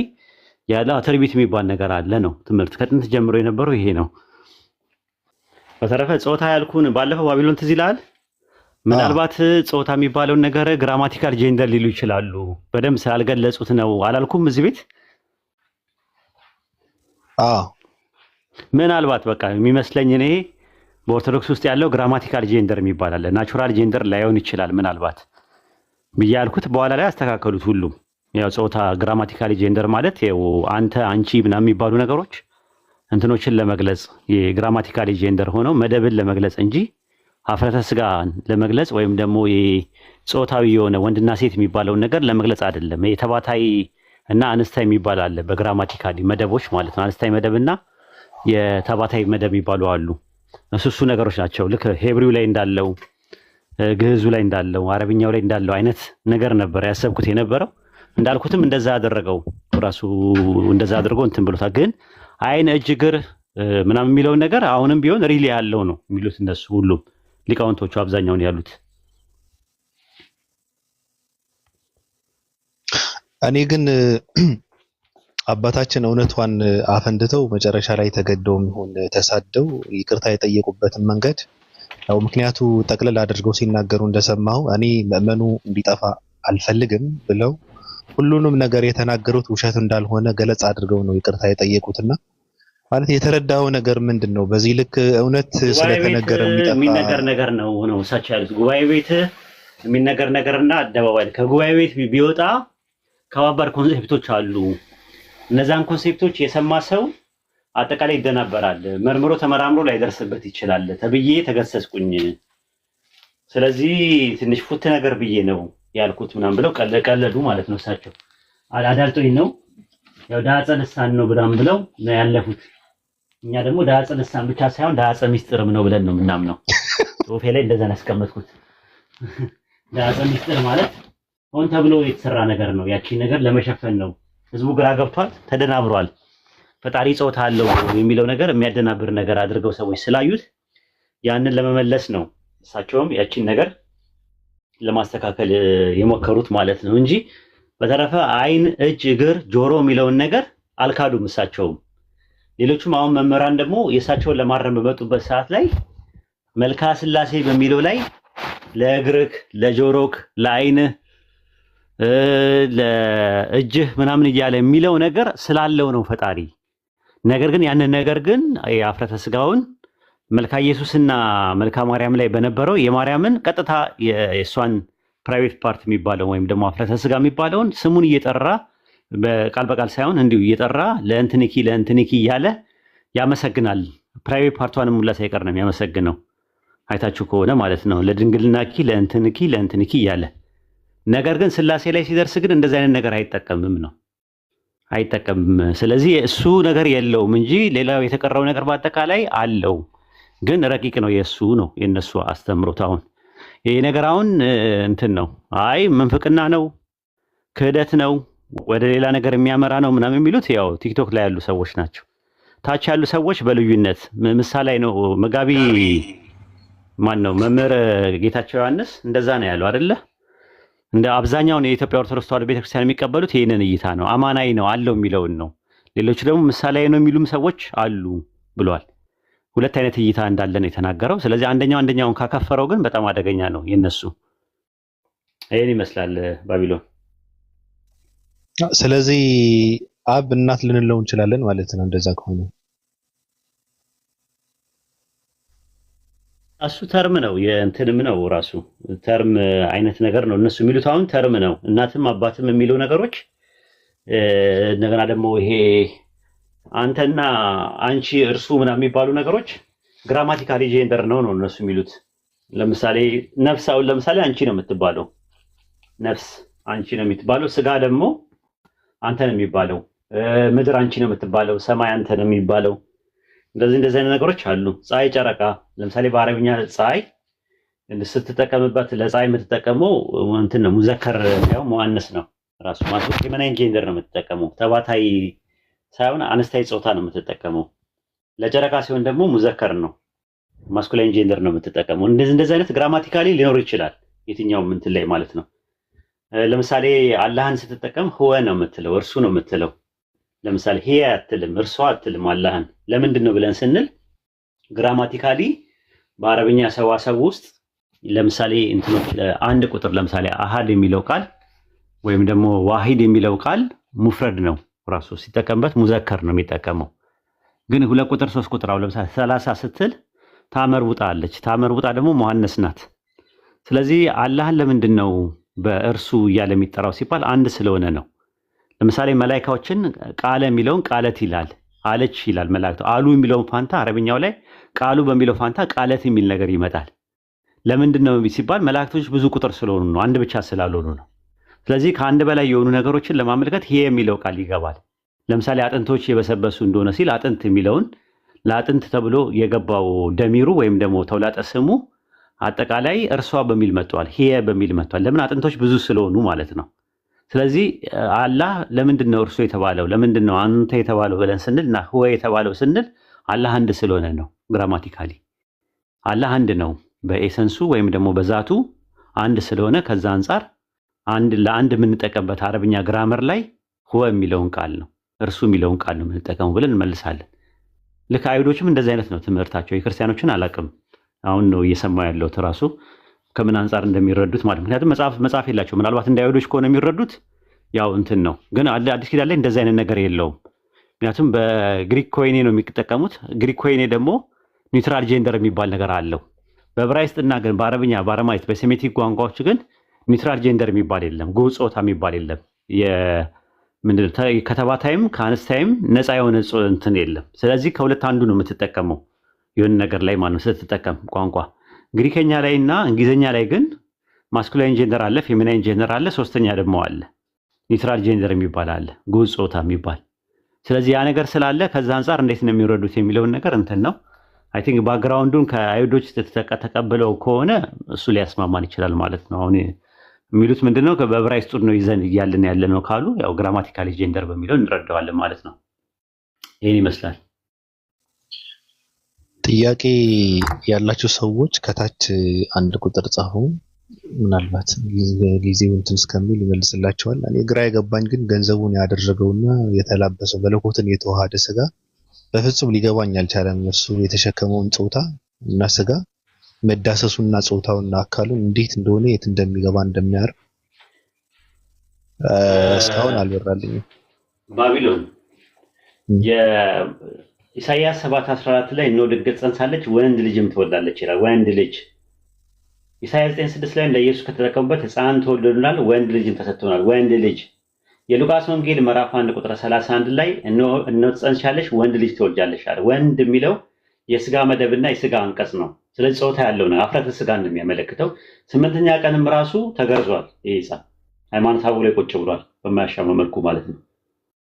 ያለ አትሪቢዩት የሚባል ነገር አለ ነው ትምህርት ከጥንት ጀምሮ የነበረው ይሄ ነው። በተረፈ ጾታ ያልኩን ባለፈው ባቢሎን ትዝ ይልሃል። ምናልባት ጾታ የሚባለውን ነገር ግራማቲካል ጄንደር ሊሉ ይችላሉ። በደንብ ስላልገለጹት ነው አላልኩም እዚህ ቤት። ምናልባት በቃ የሚመስለኝ እኔ በኦርቶዶክስ ውስጥ ያለው ግራማቲካል ጄንደር የሚባል አለ። ናቹራል ጄንደር ላይሆን ይችላል ምናልባት ብዬ ያልኩት። በኋላ ላይ አስተካከሉት ሁሉም። ያው ጾታ ግራማቲካሊ ጄንደር ማለት ያው አንተ፣ አንቺ ምናምን የሚባሉ ነገሮች እንትኖችን ለመግለጽ የግራማቲካሊ ጄንደር ሆነው መደብን ለመግለጽ እንጂ ሀፍረተ ስጋን ለመግለጽ ወይም ደግሞ ጾታዊ የሆነ ወንድና ሴት የሚባለውን ነገር ለመግለጽ አይደለም። የተባታይ እና አንስታይ የሚባል አለ በግራማቲካሊ መደቦች ማለት ነው። አንስታይ መደብና የተባታይ መደብ የሚባሉ አሉ። እሱ ነገሮች ናቸው። ልክ ሄብሪው ላይ እንዳለው ግዕዙ ላይ እንዳለው አረብኛው ላይ እንዳለው አይነት ነገር ነበር ያሰብኩት የነበረው። እንዳልኩትም እንደዛ ያደረገው ራሱ እንደዛ አድርጎ እንትን ብሎታል። ግን አይን፣ እጅ፣ እግር ምናምን የሚለውን ነገር አሁንም ቢሆን ሪሊ ያለው ነው የሚሉት እነሱ ሁሉም ሊቃውንቶቹ አብዛኛውን ያሉት። እኔ ግን አባታችን እውነቷን አፈንድተው መጨረሻ ላይ ተገደው ይሁን ተሳደው ይቅርታ የጠየቁበትን መንገድ ያው ምክንያቱ ጠቅልል አድርገው ሲናገሩ እንደሰማው እኔ ምዕመኑ እንዲጠፋ አልፈልግም ብለው ሁሉንም ነገር የተናገሩት ውሸት እንዳልሆነ ገለጽ አድርገው ነው ይቅርታ የጠየቁትና ማለት የተረዳው ነገር ምንድነው? በዚህ ልክ እውነት ስለተነገረ የሚነገር ነገር ነው እሳቸው ያሉት። ጉባኤ ቤት የሚነገር ነገርና አደባባይ ከጉባኤ ቤት ቢወጣ ከባባድ ኮንሴፕቶች አሉ። እነዛን ኮንሴፕቶች የሰማ ሰው አጠቃላይ ይደናበራል። መርምሮ ተመራምሮ ላይደርስበት ይችላል ተብዬ ተገሰስኩኝ። ስለዚህ ትንሽ ፉት ነገር ብዬ ነው ያልኩት ምናምን ብለው ቀለዱ ማለት ነው። እሳቸው አዳልጦኝ ነው ያው ዳጸ ልሳን ነው ብራም ብለው ነው ያለፉት። እኛ ደግሞ ዳጸ ልሳን ብቻ ሳይሆን ዳጸ ሚስጥርም ነው ብለን ነው የምናምነው። ጽሁፌ ላይ እንደዛ አስቀመጥኩት። ዳጸ ሚስጥር ማለት ሆን ተብሎ የተሰራ ነገር ነው። ያቺ ነገር ለመሸፈን ነው። ህዝቡ ግራ ገብቷል፣ ተደናብሯል። ፈጣሪ ጾታ አለው የሚለው ነገር የሚያደናብር ነገር አድርገው ሰዎች ስላዩት ያንን ለመመለስ ነው እሳቸውም ያቺን ነገር ለማስተካከል የሞከሩት ማለት ነው እንጂ በተረፈ አይን፣ እጅ፣ እግር፣ ጆሮ የሚለውን ነገር አልካዱም እሳቸውም። ሌሎቹም አሁን መምህራን ደግሞ የእሳቸውን ለማረም በመጡበት ሰዓት ላይ መልክዓ ስላሴ በሚለው ላይ ለእግርክ፣ ለጆሮክ፣ ለአይንህ፣ ለእጅህ ምናምን እያለ የሚለው ነገር ስላለው ነው ፈጣሪ። ነገር ግን ያንን ነገር ግን የአፍረተ ስጋውን መልካ ኢየሱስና መልካ ማርያም ላይ በነበረው የማርያምን ቀጥታ የእሷን ፕራይቬት ፓርት የሚባለው ወይም ደግሞ አፍረተ ስጋ የሚባለውን ስሙን እየጠራ በቃል በቃል ሳይሆን እንዲሁ እየጠራ ለእንትንኪ እያለ ያመሰግናል። ፕራይቬት ፓርቷንም ሁላ ሳይቀር ነው የሚያመሰግነው። አይታችሁ ከሆነ ማለት ነው ለድንግልናኪ ለእንትንኪ እያለ። ነገር ግን ስላሴ ላይ ሲደርስ ግን እንደዚህ አይነት ነገር አይጠቀምም። ስለዚህ እሱ ነገር የለውም እንጂ ሌላው የተቀረው ነገር በአጠቃላይ አለው። ግን ረቂቅ ነው ነው የነሱ አስተምሮት። አሁን ይሄ ነገር አሁን እንትን ነው፣ አይ ምንፍቅና ነው፣ ክህደት ነው፣ ወደ ሌላ ነገር የሚያመራ ነው ምናምን የሚሉት ያው ቲክቶክ ላይ ያሉ ሰዎች ናቸው። ታች ያሉ ሰዎች በልዩነት ምሳሌ ነው። መጋቢ ማን ነው? መምህር ጌታቸው ዮሐንስ እንደዛ ነው ያለው አይደለ? እንደ አብዛኛውን የኢትዮጵያ ኦርቶዶክስ ተዋሕዶ ቤተክርስቲያን የሚቀበሉት ይሄንን እይታ ነው። አማናዊ ነው አለው የሚለውን ነው። ሌሎቹ ደግሞ ምሳሌ ነው የሚሉም ሰዎች አሉ ብሏል። ሁለት አይነት እይታ እንዳለ ነው የተናገረው። ስለዚህ አንደኛውን ካከፈረው ግን በጣም አደገኛ ነው የነሱ። ይሄን ይመስላል ባቢሎን። ስለዚህ አብ እናት ልንለው እንችላለን ማለት ነው እንደዛ ከሆነ። እሱ ተርም ነው የእንትንም ነው ራሱ ተርም አይነት ነገር ነው እነሱ የሚሉት። አሁን ተርም ነው እናትም አባትም የሚሉ ነገሮች። እንደገና ደግሞ ይሄ አንተና አንቺ እርሱ ምናምን የሚባሉ ነገሮች ግራማቲካሊ ጄንደር ነው እነሱ የሚሉት። ለምሳሌ ነፍስ አሁን ለምሳሌ አንቺ ነው የምትባለው፣ ነፍስ አንቺ ነው የምትባለው። ስጋ ደግሞ አንተ ነው የሚባለው። ምድር አንቺ ነው የምትባለው፣ ሰማይ አንተ ነው የሚባለው። እንደዚህ አይነት ነገሮች አሉ። ፀሐይ፣ ጨረቃ ለምሳሌ በአረብኛ ፀሐይ ስትጠቀምበት ለፀሐይ የምትጠቀመው እንትን ነው ሙዘከር ያው ሙአነስ ነው ራሱ ማለት ፌሚናይን ጄንደር ነው የምትጠቀመው። ተባታይ ሳይሆን አነስታይ ጾታ ነው የምትጠቀመው። ለጨረቃ ሲሆን ደግሞ ሙዘከር ነው፣ ማስኩላይን ጄንደር ነው የምትጠቀመው። እንደዚህ አይነት ግራማቲካሊ ሊኖር ይችላል የትኛውም እንትን ላይ ማለት ነው። ለምሳሌ አላህን ስትጠቀም ህወ ነው የምትለው፣ እርሱ ነው የምትለው። ለምሳሌ ሂያ አትልም፣ እርሷ አትልም አላህን። ለምንድን ነው ብለን ስንል ግራማቲካሊ በአረብኛ ሰዋሰው ውስጥ ለምሳሌ እንትኖች አንድ ቁጥር ለምሳሌ አሃድ የሚለው ቃል ወይም ደግሞ ዋሂድ የሚለው ቃል ሙፍረድ ነው ራሱ ሲጠቀምበት ሙዘከር ነው የሚጠቀመው። ግን 2 ቁጥር 3 ቁጥር አሁን ለምሳሌ 30 ስትል ታመርቡጣ አለች። ታመርቡጣ ደግሞ ሙሐነስ ናት። ስለዚህ አላህን ለምንድን ነው በእርሱ እያለ የሚጠራው ሲባል አንድ ስለሆነ ነው። ለምሳሌ መላእክቶችን ቃለ የሚለውን ቃለት ይላል፣ አለች ይላል መላእክቱ። አሉ የሚለውን ፋንታ አረብኛው ላይ ቃሉ በሚለው ፋንታ ቃለት የሚል ነገር ይመጣል። ለምንድን ነው ሲባል መላእክቶች ብዙ ቁጥር ስለሆኑ ነው፣ አንድ ብቻ ስላልሆኑ ነው። ስለዚህ ከአንድ በላይ የሆኑ ነገሮችን ለማመልከት ይሄ የሚለው ቃል ይገባል። ለምሳሌ አጥንቶች የበሰበሱ እንደሆነ ሲል አጥንት የሚለውን ለአጥንት ተብሎ የገባው ደሚሩ ወይም ደግሞ ተውላጠ ስሙ አጠቃላይ እርሷ በሚል መጥቷል፣ ይሄ በሚል መጥቷል። ለምን? አጥንቶች ብዙ ስለሆኑ ማለት ነው። ስለዚህ አላህ ለምንድን ነው እርሱ የተባለው ለምንድን ነው አንተ የተባለው ብለን ስንል እና ህወ የተባለው ስንል አላህ አንድ ስለሆነ ነው። ግራማቲካሊ አላህ አንድ ነው በኤሰንሱ ወይም ደግሞ በዛቱ አንድ ስለሆነ ከዛ አንፃር አንድ ለአንድ የምንጠቀምበት አረብኛ ግራመር ላይ ህወ የሚለውን ቃል ነው እርሱ የሚለውን ቃል ነው የምንጠቀመው ብለን እንመልሳለን። ልክ አይሁዶችም እንደዚህ አይነት ነው ትምህርታቸው። የክርስቲያኖችን አላቅም አሁን ነው እየሰማው ያለው ራሱ ከምን አንፃር እንደሚረዱት ማለት ምክንያቱም መጽሐፍ የላቸው። ምናልባት እንደ አይሁዶች ከሆነ የሚረዱት ያው እንትን ነው። ግን አዲስ ኪዳን ላይ እንደዚህ አይነት ነገር የለውም። ምክንያቱም በግሪክ ኮይኔ ነው የሚጠቀሙት። ግሪክ ኮይኔ ደግሞ ኒውትራል ጄንደር የሚባል ነገር አለው። በዕብራይስጥና ግን በአረብኛ በአረማይት በሴሜቲክ ቋንቋዎች ግን ኒውትራል ጄንደር የሚባል የለም፣ ጉዕ ጾታ የሚባል የለም። ከተባታይም ከአንስታይም ነፃ የሆነ እንትን የለም። ስለዚህ ከሁለት አንዱ ነው የምትጠቀመው የሆነ ነገር ላይ ማለት ስትጠቀም ቋንቋ። ግሪከኛ ላይ እና እንግሊዝኛ ላይ ግን ማስኩላይን ጄንደር አለ፣ ፌሚናይን ጄንደር አለ፣ ሶስተኛ ደግሞ አለ ኒውትራል ጄንደር የሚባል አለ፣ ጉዕ ጾታ የሚባል። ስለዚህ ያ ነገር ስላለ ከዛ አንፃር እንዴት ነው የሚረዱት የሚለውን ነገር እንትን ነው። አይ ቲንክ ባክግራውንዱን ከአይሁዶች ተቀብለው ከሆነ እሱ ሊያስማማን ይችላል ማለት ነው። አሁን የሚሉት ምንድነው በዕብራይስጡ ነው ይዘን እያልን ያለ ነው ካሉ ያው ግራማቲካሊ ጄንደር በሚለው እንረዳዋለን ማለት ነው። ይሄን ይመስላል። ጥያቄ ያላቸው ሰዎች ከታች አንድ ቁጥር ጻፉ። ምናልባት ጊዜው እንትን እስከሚል ይመልስላቸዋል። እኔ ግራ የገባኝ ግን ገንዘቡን ያደረገውና የተላበሰው መለኮትን የተዋሃደ ስጋ በፍጹም ሊገባኝ አልቻለም። እሱ የተሸከመውን ጾታ እና ስጋ መዳሰሱና ጾታውና አካሉን እንዴት እንደሆነ የት እንደሚገባ እንደሚያርፍ እስካሁን አልበራልኝም። ባቢሎን የኢሳይያስ 7:14 ላይ ነው ድንግል ጸንሳለች ወንድ ልጅም ትወልዳለች ይላል። ወንድ ልጅ ኢሳይያስ 9:6 ላይ ለኢየሱስ ከተጠቀሙበት ሕፃን ተወልዶልናል ወንድ ልጅም ተሰጥቶናል። ወንድ ልጅ የሉቃስ ወንጌል ምዕራፍ 1 ቁጥር 31 ላይ እነሆ ትጸንሻለሽ ወንድ ልጅ ትወልጃለሽ አለ። ወንድ የሚለው የስጋ መደብና የስጋ አንቀጽ ነው። ስለዚህ ጾታ ያለው ነው። አፍረተ ስጋ እንደሚያመለክተው 8ኛ ቀንም ራሱ ተገርዟል። ይሄ ሕፃን ሃይማኖት አቡ ላይ ቁጭ ብሏል በማያሻማ መልኩ ማለት ነው።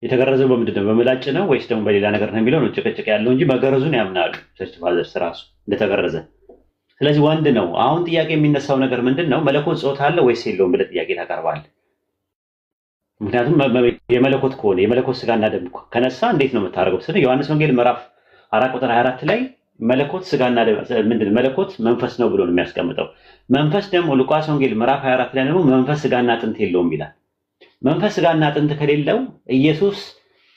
የተገረዘው በምንድን ነው? በምላጭ ነው ወይስ ደግሞ በሌላ ነገር ነው የሚለው ነው ጭቅጭቅ ያለው እንጂ መገረዙን ያምናሉ ቸርች ፋዘርስ ራሱ እንደተገረዘ። ስለዚህ ወንድ ነው። አሁን ጥያቄ የሚነሳው ነገር ምንድን ነው? መለኮት ጾታ አለ ወይስ የለውም ብለህ ጥያቄ ታቀርባለህ። ምክንያቱም የመለኮት ከሆነ የመለኮት ስጋና ደም ከነሳ እንዴት ነው የምታደርገው? ስለ ዮሐንስ ወንጌል ምዕራፍ 4 ቁጥር 24 ላይ መለኮት ስጋና ምንድን መለኮት መንፈስ ነው ብሎ ነው የሚያስቀምጠው። መንፈስ ደግሞ ሉቃስ ወንጌል ምዕራፍ 24 ላይ ደግሞ መንፈስ ስጋና አጥንት የለውም ይላል። መንፈስ ስጋና አጥንት ከሌለው ኢየሱስ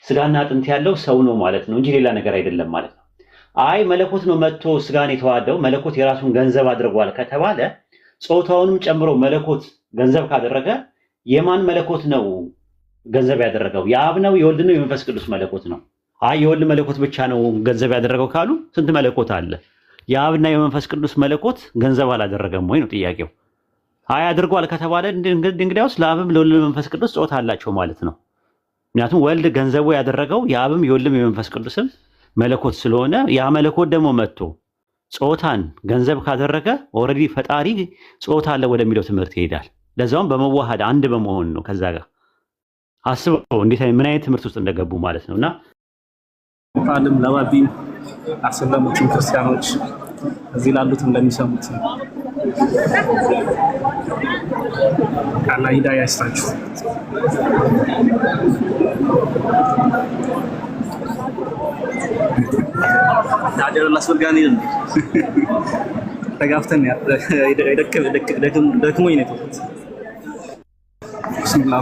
ስጋና አጥንት ያለው ሰው ነው ማለት ነው እንጂ ሌላ ነገር አይደለም ማለት ነው። አይ መለኮት ነው መጥቶ ስጋን የተዋሃደው መለኮት የራሱን ገንዘብ አድርጓል ከተባለ ጾታውንም ጨምሮ መለኮት ገንዘብ ካደረገ የማን መለኮት ነው ገንዘብ ያደረገው? የአብ ነው የወልድ ነው የመንፈስ ቅዱስ መለኮት ነው? አይ የወልድ መለኮት ብቻ ነው ገንዘብ ያደረገው ካሉ ስንት መለኮት አለ? የአብና የመንፈስ ቅዱስ መለኮት ገንዘብ አላደረገም ወይ ነው ጥያቄው። አይ አድርጓል ከተባለ እንግዲያውስ ለአብም ለወልድ ለመንፈስ ቅዱስ ጾታ አላቸው ማለት ነው። ምክንያቱም ወልድ ገንዘቡ ያደረገው የአብም የወልድም የመንፈስ ቅዱስም መለኮት ስለሆነ ያ መለኮት ደግሞ መጥቶ ጾታን ገንዘብ ካደረገ ኦልሬዲ ፈጣሪ ጾታ አለ ወደሚለው ትምህርት ይሄዳል። ለዛውም በመዋሃድ አንድ በመሆን ነው። ከዛ ጋር አስበው እንዴት ምን አይነት ትምህርት ውስጥ እንደገቡ ማለት ነውና ቃልም ለባቢም አሰላሙትን ክርስቲያኖች እዚህ ላሉት እንደሚሰሙት አላህ ሂዳያ ይስጣችሁ። ታጀር ላስፈልጋኒ ተጋፍተን ደክሞኝ ነው የተውኩት። ቢስሚላህ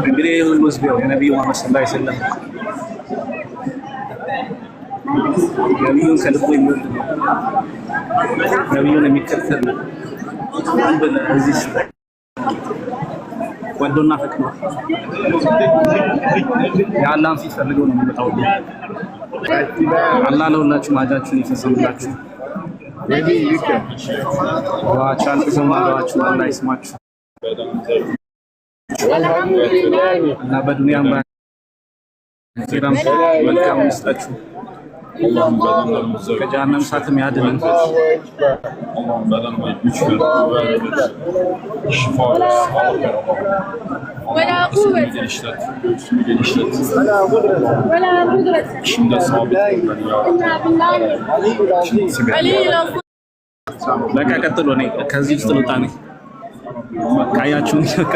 እንግዲህ መስቢያው የነብዩ መሐመድ ሰለላሁ ዐለይሂ ወሰለም ነብዩን ከልቡ የሚወድ ነብዩን የሚከተል እዚህ ወዶና ፈቅዶ የአላህን ፊት ፈልገው ነው የሚመጣው። አላህ ለሁላችሁም አጃችሁን ይፈጽምላችሁ። ዱዓችሁን ተሰማራችሁ አላህ ይስማችሁ እና በዱንያም በአኺራም መልካም ይስጣችሁ። ከጀሃነም እሳትም ያድነን። ولا قوة ولا قدرة إلا بالله. በቃ ቀጥሎ ነው ከዚህ ውስጥ ልውጣ ነኝ ካያችሁኝ በቃ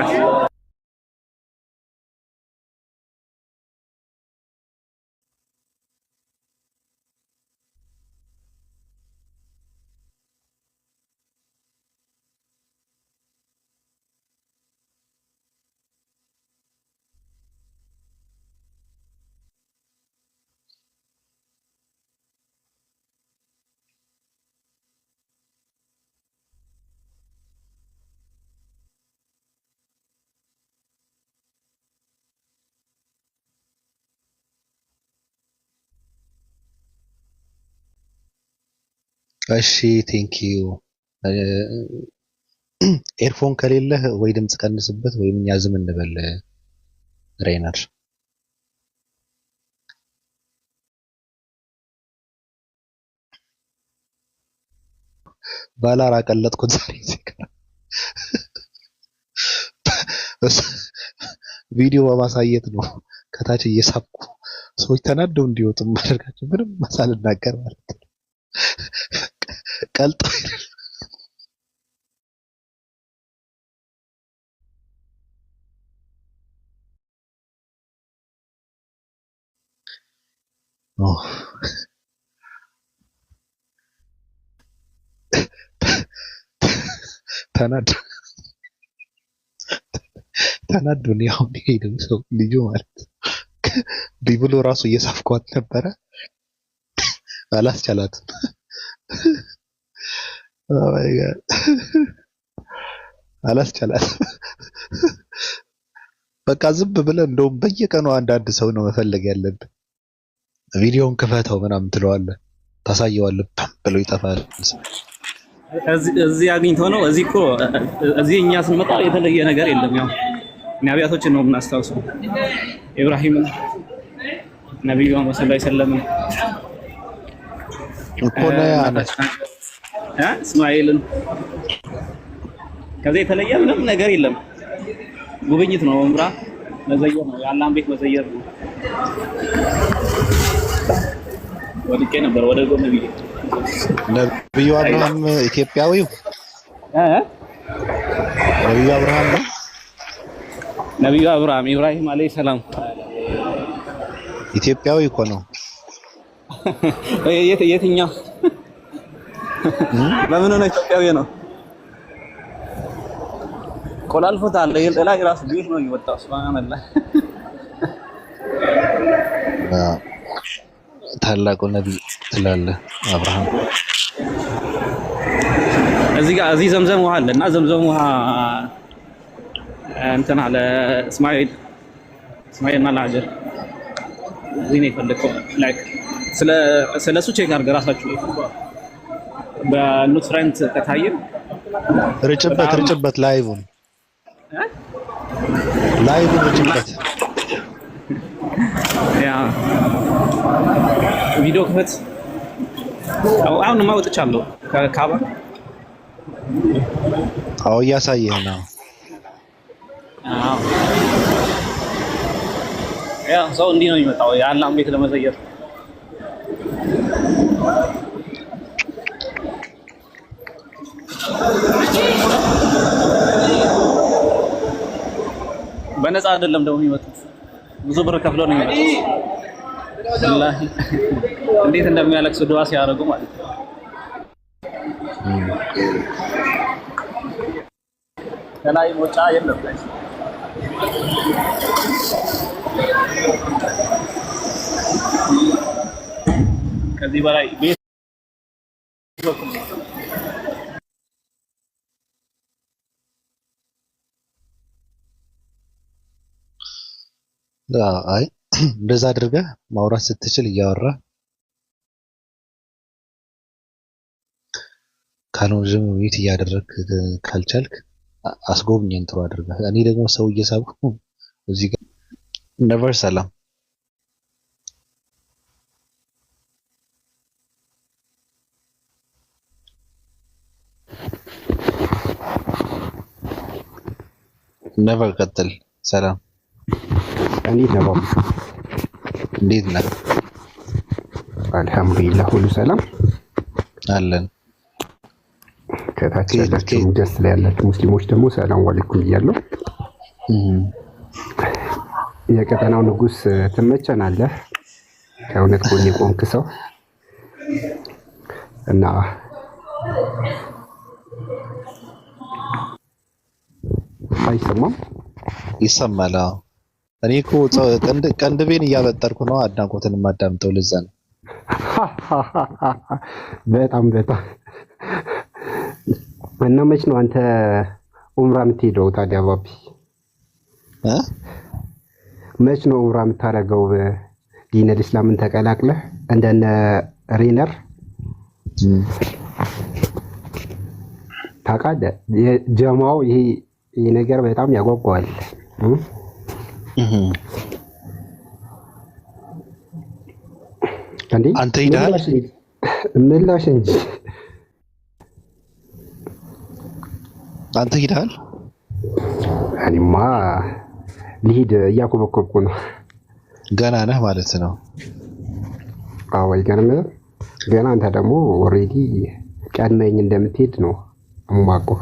እሺ ቴንኪዩ። ኤርፎን ከሌለህ ወይ ድምጽ ቀንስበት ወይም እኛ ዝም እንበል። ሬነር ባላራ ቀለጥኩት ዛሬ ቪዲዮ በማሳየት ነው ከታች እየሳብኩ ሰዎች ተናደው እንዲወጡ ማድረጋቸው ምንም ሳልናገር ማለት ነው። ቀልጦ ተናዶ ነው አሁን ሄደው ሰው ልጁ ማለት ቢብሎ ራሱ እየሳፍኳት ነበረ አላስቻላትም። አላስቻላትም። በቃ ዝም ብለህ እንደውም በየቀኑ አንዳንድ ሰው ነው መፈለግ ያለብን። ቪዲዮውን ክፈተው ምናምን ትለዋለህ፣ ታሳየዋለህ፣ ብሎ ይጠፋል። እዚህ አግኝቶ ነው። እዚህ እኮ እዚህ እኛ ስንመጣ የተለየ ነገር የለም። ያው ነቢያቶችን ነው የምናስታውሰው። ኢብራሂምን፣ ነብዩ መሐመድ ሰለላሁ ዐለይሂ ወሰለም እኮ ነው ያነስ እስማኤልን። ከዚህ የተለየ ምንም ነገር የለም። ጉብኝት ነው፣ ዑምራ መዘየር ነው፣ የአላህን ቤት መዘየር ነው። ወድቄ ነበር ወደ ጎን ብዬ ነብዩ አብርሃም ኢትዮጵያዊው ነብዩ አብርሃም ነው። ነብዩ አብርሃም ኢብራሂም አለይሂ ሰላም ኢትዮጵያዊ እኮ ነው። የትኛው ለምን ነው ኢትዮጵያዊ ነው? ቆላልፎታል። ላይ ራሱ ቤት ነው የወጣው። ሱብሃንአላህ። ታላቁ ነብይ ትላለህ አብርሃም። እዚህ ዘምዘም ውሃ አለ እና ዘምዘም ውሃ እንትን አለ እስማኤልና ለሀጀር እዚህ ነው የፈለከው። ላይክ ስለሱ ቼክ አድርገህ ራሳችሁ በኑት ፍሬንት ከታየን ርጭበት ላይቭን ርጭበት ያ ቪዲዮ ክፈት። አሁን ማውጥቻለሁ ከካባ አዎ እያሳየህ ነው። ያ ሰው እንዲህ ነው የሚመጣው የአላህን ቤት ለመዘየር። በነፃ አይደለም ደግሞ የሚመጡት፣ ብዙ ብር ከፍለው ነው የሚመጡት። ወላሂ እንዴት እንደሚያለቅሱ ዱዓ ሲያደርጉ ማለት ነው። ከላይ ወጫ የለም ላይ ከዚህ በላይ ቤት አይ እንደዛ አድርገህ ማውራት ስትችል እያወራ ካልሆነ ዝም ቤት እያደረግክ ካልቻልክ አስጎብኝን ጥሩ አድርገህ። እኔ ደግሞ ሰው እየሳብኩ እዚህ ጋር ነቨር ሰላም ነቨር ቀጥል። ሰላም እንዴት ነው? እንዴት ነህ? አልሐምዱሊላህ ሁሉ ሰላም አለን። ከታች ያላችሁ ደስ ላይ ያላችሁ ሙስሊሞች ደግሞ ሰላም አለይኩም ብያለሁ። የቀጠናው ንጉስ ትመቸናለህ፣ ከእውነት ጎን የቆምክ ሰው እና አይሰማም? ይሰማል። እኔ እኮ ቀንድቤን እያበጠርኩ ነው አድናቆትን የማዳምጠው፣ ለዛ ነው። በጣም እና መች ነው አንተ ኡምራ የምትሄደው ታዲያ ባቢ? መች ነው ኡምራ የምታደርገው? ዲነል እስላምን ተቀላቅለህ እንደነ ሬነር ታውቃለህ? ጀማው ይሄ ነገር በጣም ያጓጓዋል። አንተ ሄደሃል? ምላሽ እንጂ አንተ ሄደሃል? እኔማ ልሂድ እያኮበኮብኩ ነው። ገና ነህ ማለት ነው? አዎ ገና አንተ ደግሞ ኦልሬዲ ቀድመኝ እንደምትሄድ ነው እማውቀው።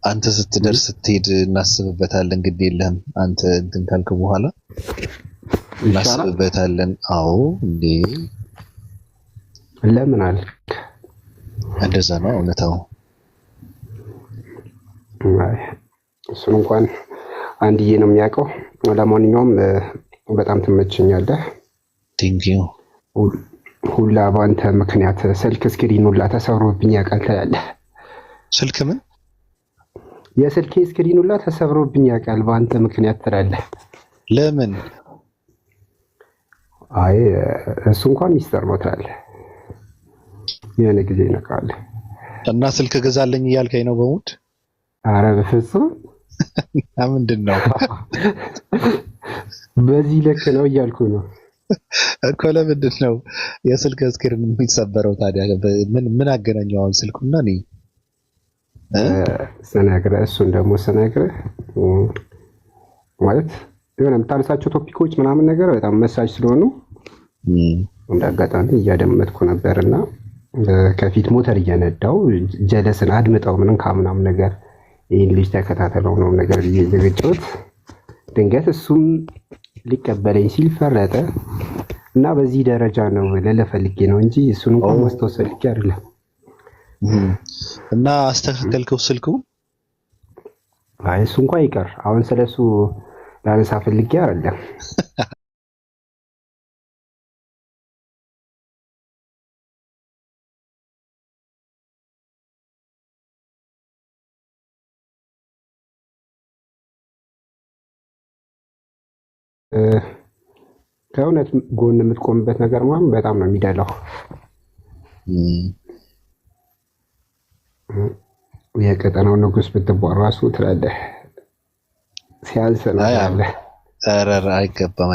አንተ ስትደርስ ስትሄድ እናስብበታለን። ግድ የለህም አንተ እንትን ካልክ በኋላ እናስብበታለን። አዎ እንዴ ለምን አልክ? እንደዛ ነው እውነታው። እሱን እንኳን አንድዬ ነው የሚያውቀው። ለማንኛውም በጣም ትመቸኛለህ። ቴንኪዩ። ሁላ በአንተ ምክንያት ስልክ ስክሪን ሁላ ተሰብሮብኝ ያውቃል ትላለህ። ስልክ ምን? የስልኬ ስክሪን ሁላ ተሰብሮብኝ ያውቃል በአንተ ምክንያት ትላለህ። ለምን? አይ እሱ እንኳን ሚስጥር ነው ትላለህ። የሆነ ጊዜ ይነቃል እና ስልክ ገዛለኝ እያልከኝ ነው በሙድ? አረ በፍጹም ምንድን ነው በዚህ ልክ ነው እያልኩ ነው እኮ። ለምንድን ነው የስልክ ስክሪን የሚሰበረው ታዲያ? ምን አገናኘው አሁን ስልኩና እኔ? ስነግርህ እሱን ደግሞ ስነግርህ ማለት የሆነ የምታነሳቸው ቶፒኮች ምናምን ነገር በጣም መሳጅ ስለሆኑ እንደ አጋጣሚ እያደመጥኩ ነበርና ከፊት ሞተር እየነዳው ጀለስን አድምጠው ምንም ከምናምን ነገር ይህን ልጅ ተከታተለው ነው ነገር ብዬ እየገጨሁት ድንገት እሱም ሊቀበለኝ ሲል ፈረጠ እና በዚህ ደረጃ ነው ልልህ ፈልጌ ነው እንጂ እሱን እንኳን ማስታወስ ፈልጌ አይደለም። እና አስተካከልከው ስልኩ? አይ እሱ እንኳን ይቀር፣ አሁን ስለሱ ላነሳ ፈልጌ አይደለም። ከእውነት ጎን የምትቆምበት ነገር ማለት በጣም ነው የሚደላው። የቀጠናው ንጉስ ብትባል ራሱ ትላለህ ሲያንስ ነው ያለ። ኧረ አይገባም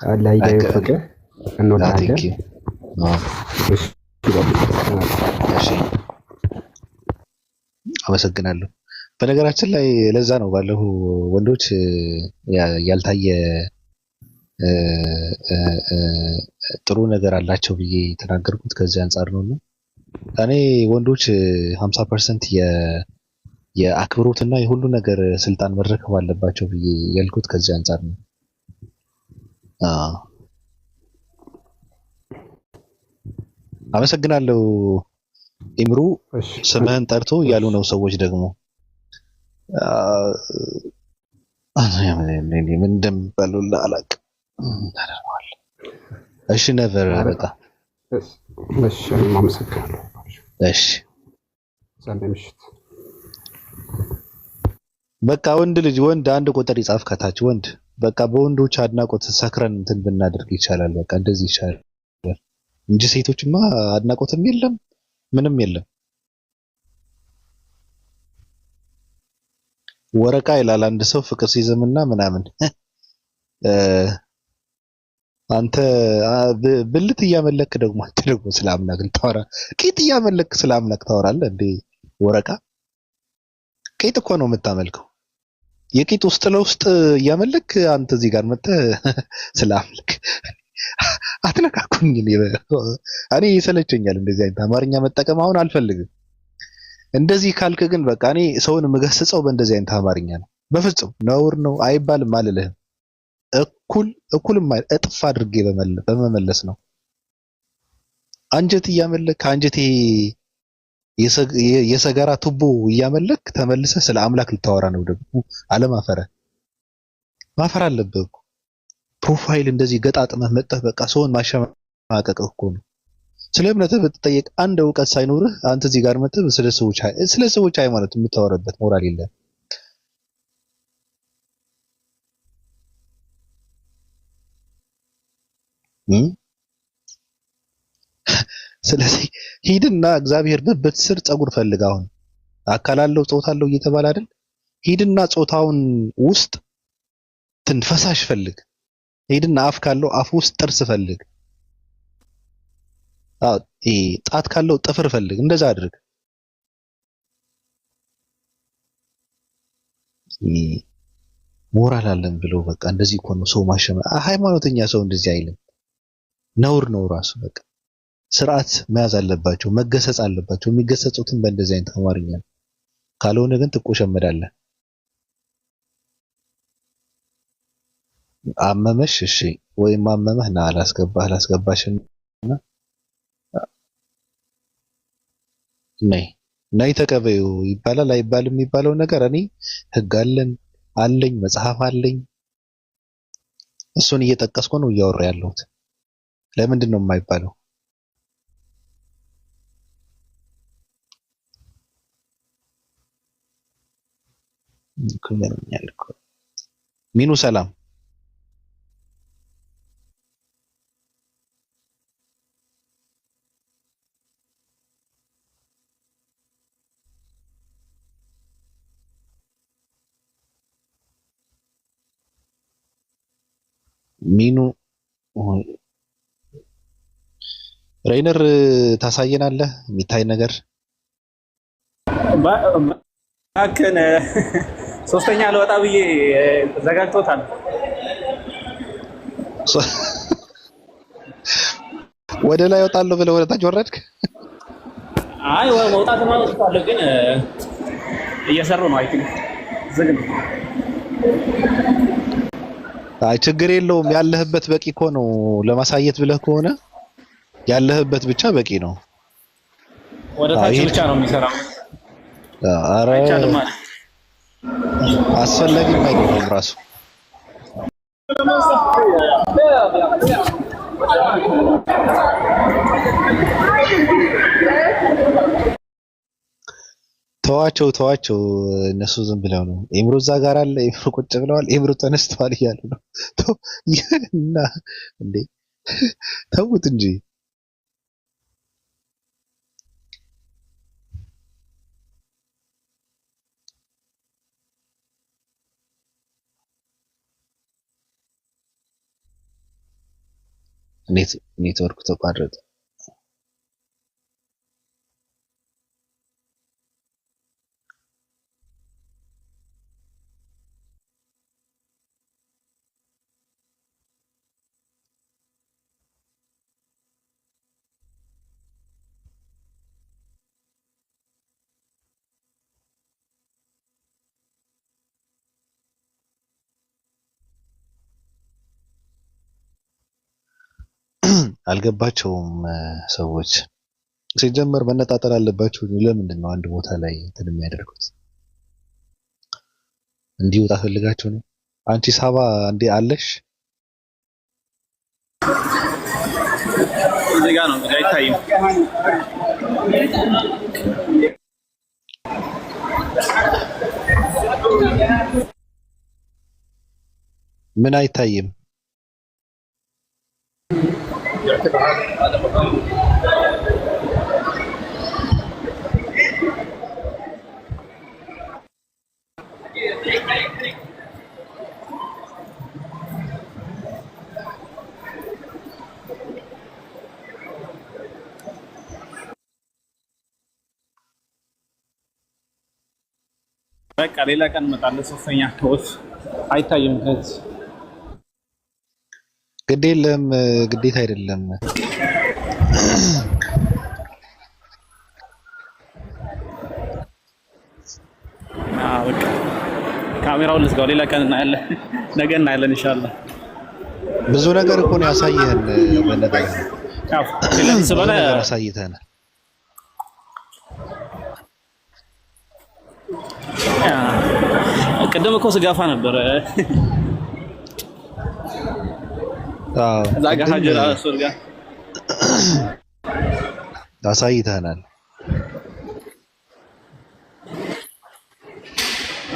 አላህ ይደግፍህ። እንወዳለን። እሺ አመሰግናለሁ። በነገራችን ላይ ለዛ ነው ባለሁ ወንዶች ያልታየ እ፣ እ፣ እ፣ ጥሩ ነገር አላቸው ብዬ የተናገርኩት ከዚህ አንጻር ነውና እኔ ወንዶች 50% የአክብሮትና የሁሉ ነገር ስልጣን መረከብ አለባቸው ብዬ ያልኩት ከዚህ አንጻር ነው። አዎ አመሰግናለሁ ኢምሩ። እሺ ስምህን ጠርቶ እያሉ ነው ሰዎች ደግሞ ምን እንደሚባሉ አላውቅም። እሺ ነቨር በጣም እሺ አመሰግናለሁ። እሺ ሰላም ምሽት። በቃ ወንድ አንድ ቁጥር ይጻፍ ከታች ወንድ። በቃ በወንዶች አድናቆት ሰክረን እንትን ብናደርግ ይቻላል። በቃ እንደዚህ ይቻላል እንጂ ሴቶችማ አድናቆትም የለም ምንም የለም። ወረቃ ይላል አንድ ሰው ፍቅር ሲዝምና ምናምን አንተ ብልት እያመለክ ደግሞ አንተ ደግሞ ስለ አምላክ ታወራ። ቂጥ እያመለክ ስለ አምላክ ታወራለህ እንዴ? ወረቃ ቂጥ እኮ ነው የምታመልከው። የቂጥ ውስጥ ለውስጥ እያመለክ አንተ እዚህ ጋር መጥተህ ስለ አምላክ አትነካኩኝ። እኔ ይሰለቸኛል እንደዚህ አይነት አማርኛ መጠቀም አሁን አልፈልግም። እንደዚህ ካልክ ግን በቃ እኔ ሰውን የምገስጸው በእንደዚህ አይነት አማርኛ ነው። በፍጹም ነውር ነው አይባልም አልልህም። እኩልም እጥፍ አድርጌ በመመለስ ነው። አንጀት እያመለክ አንጀቴ የሰገራ ቱቦ እያመለክ ተመልሰህ ስለ አምላክ ልታወራ ነው ደግሞ አለማፈረ ማፈር አለብህ እኮ። ፕሮፋይል እንደዚህ ገጣጥመህ መጠህ በቃ ሰውን ማሸማቀቅ እኮ ነው። ስለ እምነትህ ብትጠየቅ አንድ እውቀት ሳይኖርህ አንተ እዚህ ጋር መጥተህ ስለ ሰዎች ሃይማኖት የምታወራበት ሞራል የለም። ስለዚህ ሂድና እግዚአብሔር ብብት ስር ጸጉር ፈልግ። አሁን አካል አለው ጾታ አለው እየተባለ አይደል? ሂድና ጾታውን ውስጥ ፈሳሽ ፈልግ። ሂድና አፍ ካለው አፍ ውስጥ ጥርስ ፈልግ። ጣት ካለው ጥፍር ፈልግ። እንደዛ አድርግ። ሞራል አለን ብለው በቃ እንደዚህ እኮ ነው ሰው ማሸማ። ሃይማኖተኛ ሰው እንደዚህ አይልም። ነውር ነው ራሱ። በቃ ስርዓት መያዝ አለባቸው፣ መገሰጽ አለባቸው። የሚገሰጹትን በእንደዚህ አይነት አማርኛ ነው። ካልሆነ ግን ትቆሸመዳለህ። አመመሽ እሺ፣ ወይም አመመህ ና አላስገባሽና ነይ ተቀበዩ ይባላል አይባልም የሚባለው ነገር እኔ ህግ አለኝ መጽሐፍ አለኝ። እሱን እየጠቀስኩ ነው እያወራ ያለሁት። ለምንድን ነው የማይባለው? ሚኑ ሰላም ሚኑ ሬይነር ታሳየናለህ የሚታይ ነገር? እባክህን ሶስተኛ ለወጣ ብዬ ዘጋግቶታል። ወደ ላይ ወጣለሁ ብለህ ወደ ታች ወረድክ? አይ መውጣት ማለት ነው፣ ግን እየሰሩ ነው። አይ ቲንክ ዝግ ነው። አይ ችግር የለውም። ያለህበት በቂ እኮ ነው። ለማሳየት ብለህ ከሆነ ያለህበት ብቻ በቂ ነው። ወደ ታች ብቻ ነው የሚሰራው። ኧረ አስፈላጊም አይደለም ራሱ። ተዋቸው እነሱ ዝም ብለው ነው። ኤምሮ እዛ ጋር አለ፣ ኤምሮ ቁጭ ብለዋል፣ ኤምሮ ተነስተዋል እያሉ ነው። እና እንዴ ተውት እንጂ። ኔትወርክ ተቋረጠ። አልገባቸውም ሰዎች ሲጀመር መነጣጠል አለባቸው። ለምንድን ነው አንድ ቦታ ላይ እንትን የሚያደርጉት? እንዲወጣ ፈልጋቸው ነው። አንቺ ሳባ እንዴ አለሽ? እዚህ ጋር ነው አይታይም። ምን አይታይም? በቃ ሌላ ቀን እመጣለሁ። ሶስተኛ ወፍ አይታይም። ግድ የለም ግዴታ አይደለም። በቃ ካሜራውን ልዝጋው። ሌላ ቀን እናያለን። ነገ እናያለን ኢንሻአላህ። ብዙ ነገር እኮ ነው ያሳየህን። በነገር ያው ሌላ ስለሆነ ያሳይተናል። ቅድም እኮ ስጋፋ ነበር። አዎ እዛ ጋር ሀጀራ ሱርጋ አሳይተናል።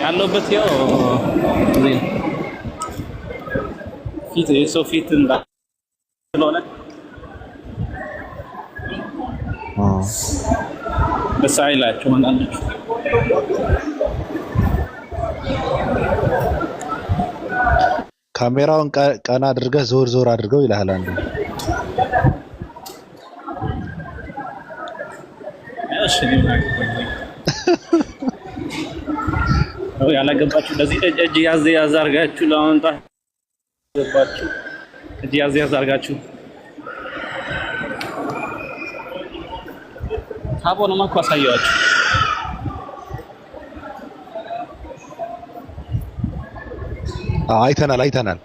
ያለበት ያው ፊት የሰው ፊት ስለሆነ በሳይላቸው አንዳንዶቹ ካሜራውን ቀና አድርገህ ዞር ዞር አድርገው ይልሃል አንዱ። እሺ ያላገባችሁ እንደዚህ እጅ ያዝ ያዝ አድርጋችሁ ለማምጣት ገባችሁ። እጅ ያዝ ያዝ አድርጋችሁ ታቦንማ እኮ አሳየኋችሁ። አይተናል።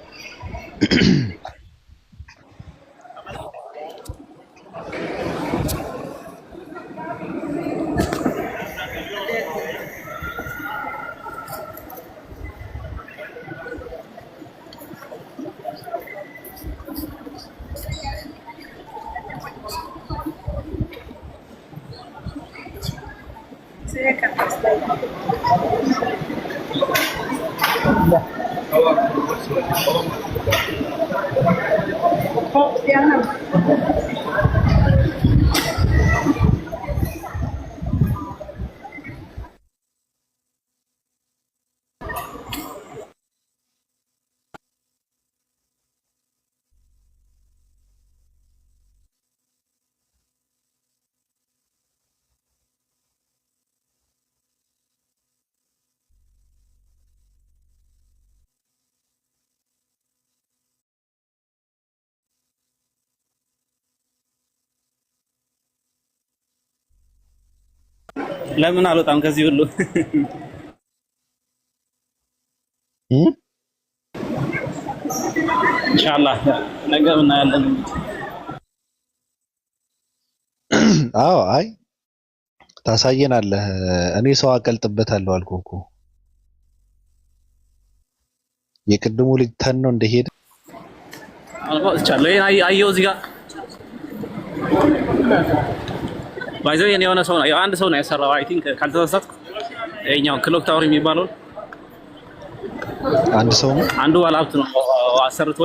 ለምን አልወጣም ከዚህ ሁሉ? ኢንሻአላህ ነገ እናያለን። አዎ አይ ታሳየናለህ። እኔ ሰው አቀልጥበታለሁ አልኩህ እኮ። የቅድሙ ልጅ ተን ነው እንደሄደ አልኳትቻለሁ። ይሄን አየሁ እዚህ ጋር ባይዘው የሆነ ሰው ነው አንድ ሰው ነው ያሰራው። አይ ቲንክ ካልተሳሳትኩ ይሄኛው ክሎክ ታወር የሚባለው አንድ ሰው ነው አንዱ ባለሀብት ነው አሰርቶ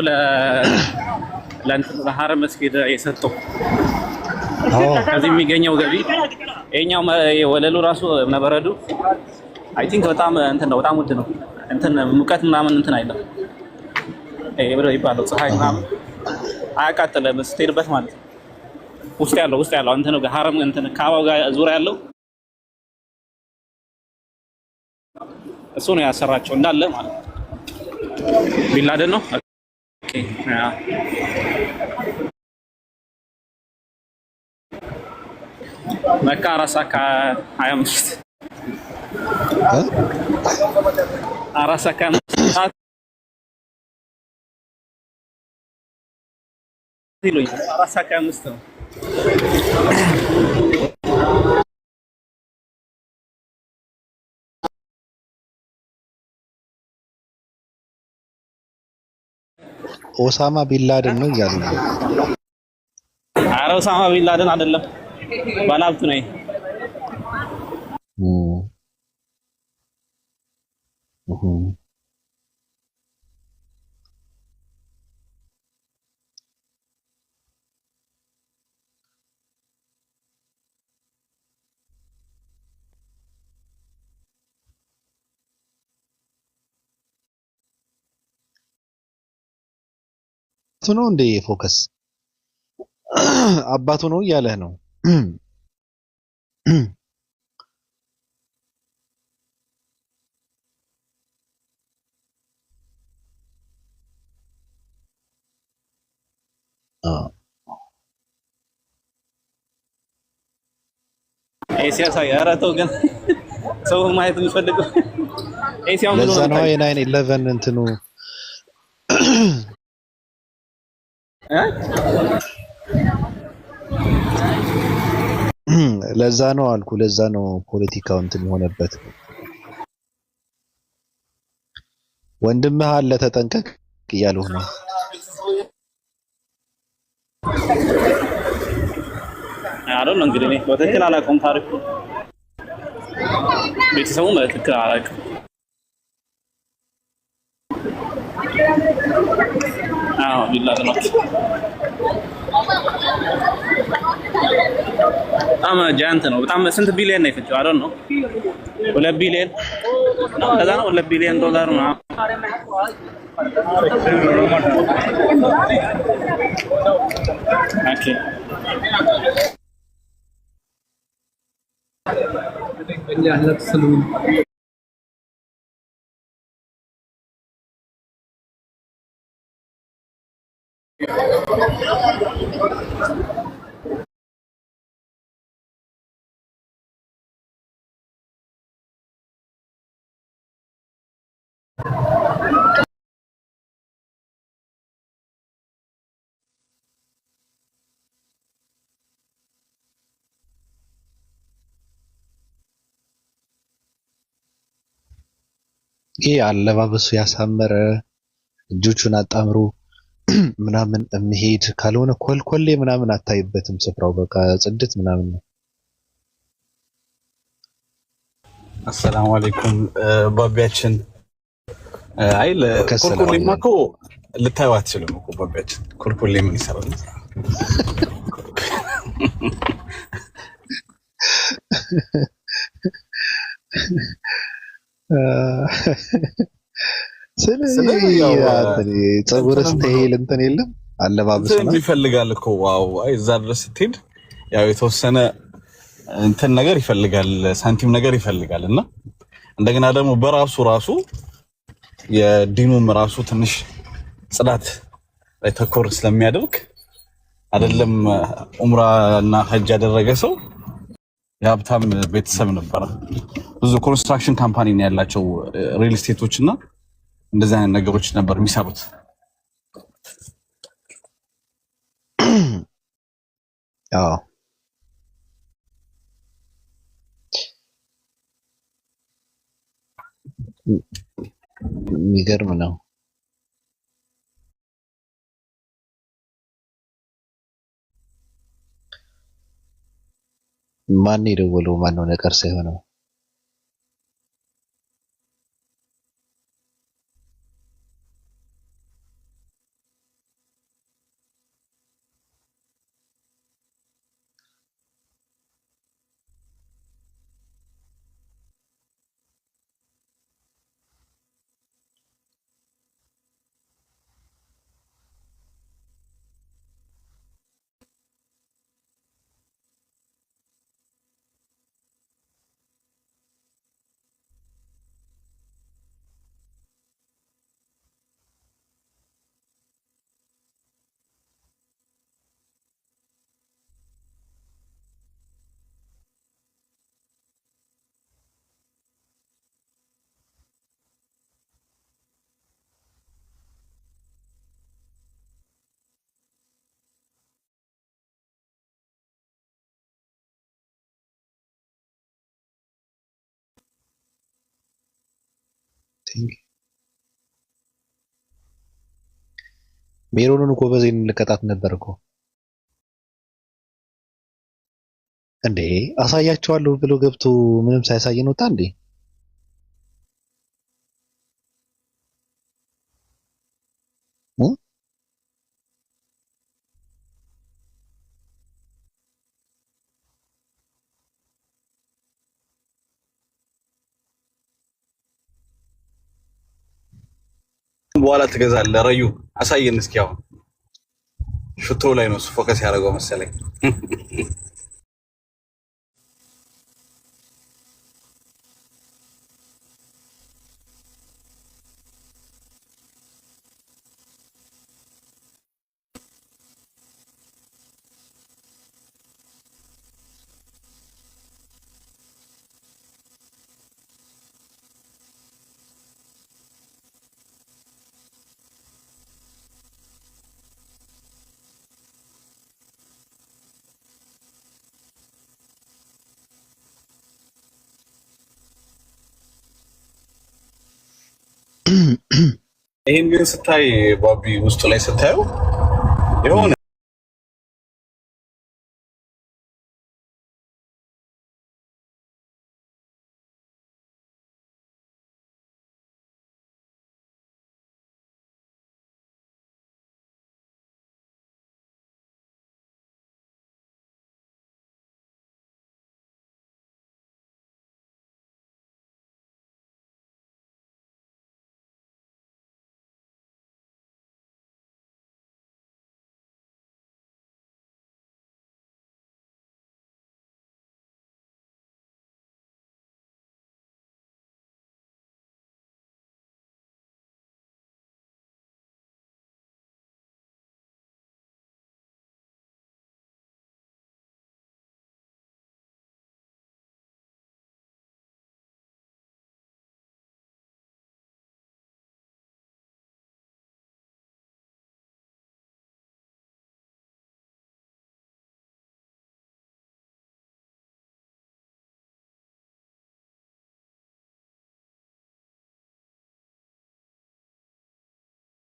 ለሐረም መስጊድ የሰጠው። ከዚህ የሚገኘው ገቢ ይሄኛው ወለሉ ራሱ ነበረዱ አይ ቲንክ በጣም እንትን ነው፣ በጣም ውድ ነው። እንትን ሙቀት ምናምን እንትን አይደለም። ይሄ ብሎ ይባላል ፀሐይ ምናምን አያቃጥልም ስትሄድበት ማለት ነው። ውስጥ ያለው እንትን ነው ሐረም እንትን ካባው ጋር ዙሪያ ያለው እሱ ነው ያሰራቸው እንዳለ ማለት ነው። ቢላደን ነው። ኦኬ ያ መካ 4:25 4:25 ይሉኛል 4:25 ነው። ኦሳማ ቢንላደን ነው እያሉ ነው። ኧረ ኦሳማ ቢንላደን አይደለም፣ ባለሀብት ነው። እሱ ነው እንደ ፎከስ አባቱ ነው እያለህ ነው። ኤሲያስ ኧረ ተው ግን ሰው ማየት የሚፈልገው ኤሲያው ምን ለዛ ነው? ነው የ9/11 እንትኑ ለዛ ነው አልኩ። ለዛ ነው ፖለቲካው እንትን የሆነበት። ወንድምህ አለ ተጠንቀቅ እያሉህ ነው። አይደል እንግዲህ እኔ በትክክል አላውቀውም ታሪኩ፣ ቤተሰቡን በትክክል አላውቅም። አዎ ቢንላደን ነው። በጣም ጃንት ነው። በጣም ስንት ቢሊዮን ነው የፈጀው? አይደል ነው 2 ቢሊዮን ነው። ከዛ ነው 2 ቢሊዮን ዶላር ነው። ኦኬ ይሄ አለባበሱ ያሳመረ እጆቹን አጣምሮ ምናምን የሚሄድ ካልሆነ ኮልኮሌ ምናምን አታይበትም። ስፍራው በቃ ጽድት ምናምን ነው። አሰላሙ አለይኩም ባቢያችን። አይ ኮልኮሌማ እኮ ልታዩ አትችልም እኮ ባቢያችን። ኮልኮሌ ምን ይሰራል? ስለዚህ ፀጉር ስታይል እንትን የለም አለባበስ ነው ይፈልጋል እኮ። ዋው አይ እዛ ድረስ ስትሄድ ያው የተወሰነ እንትን ነገር ይፈልጋል፣ ሳንቲም ነገር ይፈልጋል። እና እንደገና ደግሞ በራሱ የዲኑም ራሱ ትንሽ ጽዳት ላይ ተኮር ስለሚያደርግ አይደለም ኡምራ እና ሐጅ ያደረገ ሰው የሀብታም ቤተሰብ ነበረ። ብዙ ኮንስትራክሽን ካምፓኒ ነው ያላቸው ሪል ስቴቶች እና እንደዚህ አይነት ነገሮች ነበር የሚሰሩት። አዎ የሚገርም ነው። ማን የደወለው? ማን ነው ነቀርሳ የሆነው? ሜሮንን እኮ በዜን ልቀጣት ነበር እኮ እንዴ አሳያቸዋለሁ ብሎ ገብቶ ምንም ሳያሳየን ወጣ እንዴ በኋላ ትገዛለህ ረዩ አሳየን እስኪ አሁን ሽቶ ላይ ነው ፎከስ ያደረገው መሰለኝ ይሄን ግን ስታይ ባቢ ውስጡ ላይ ስታየው የሆነ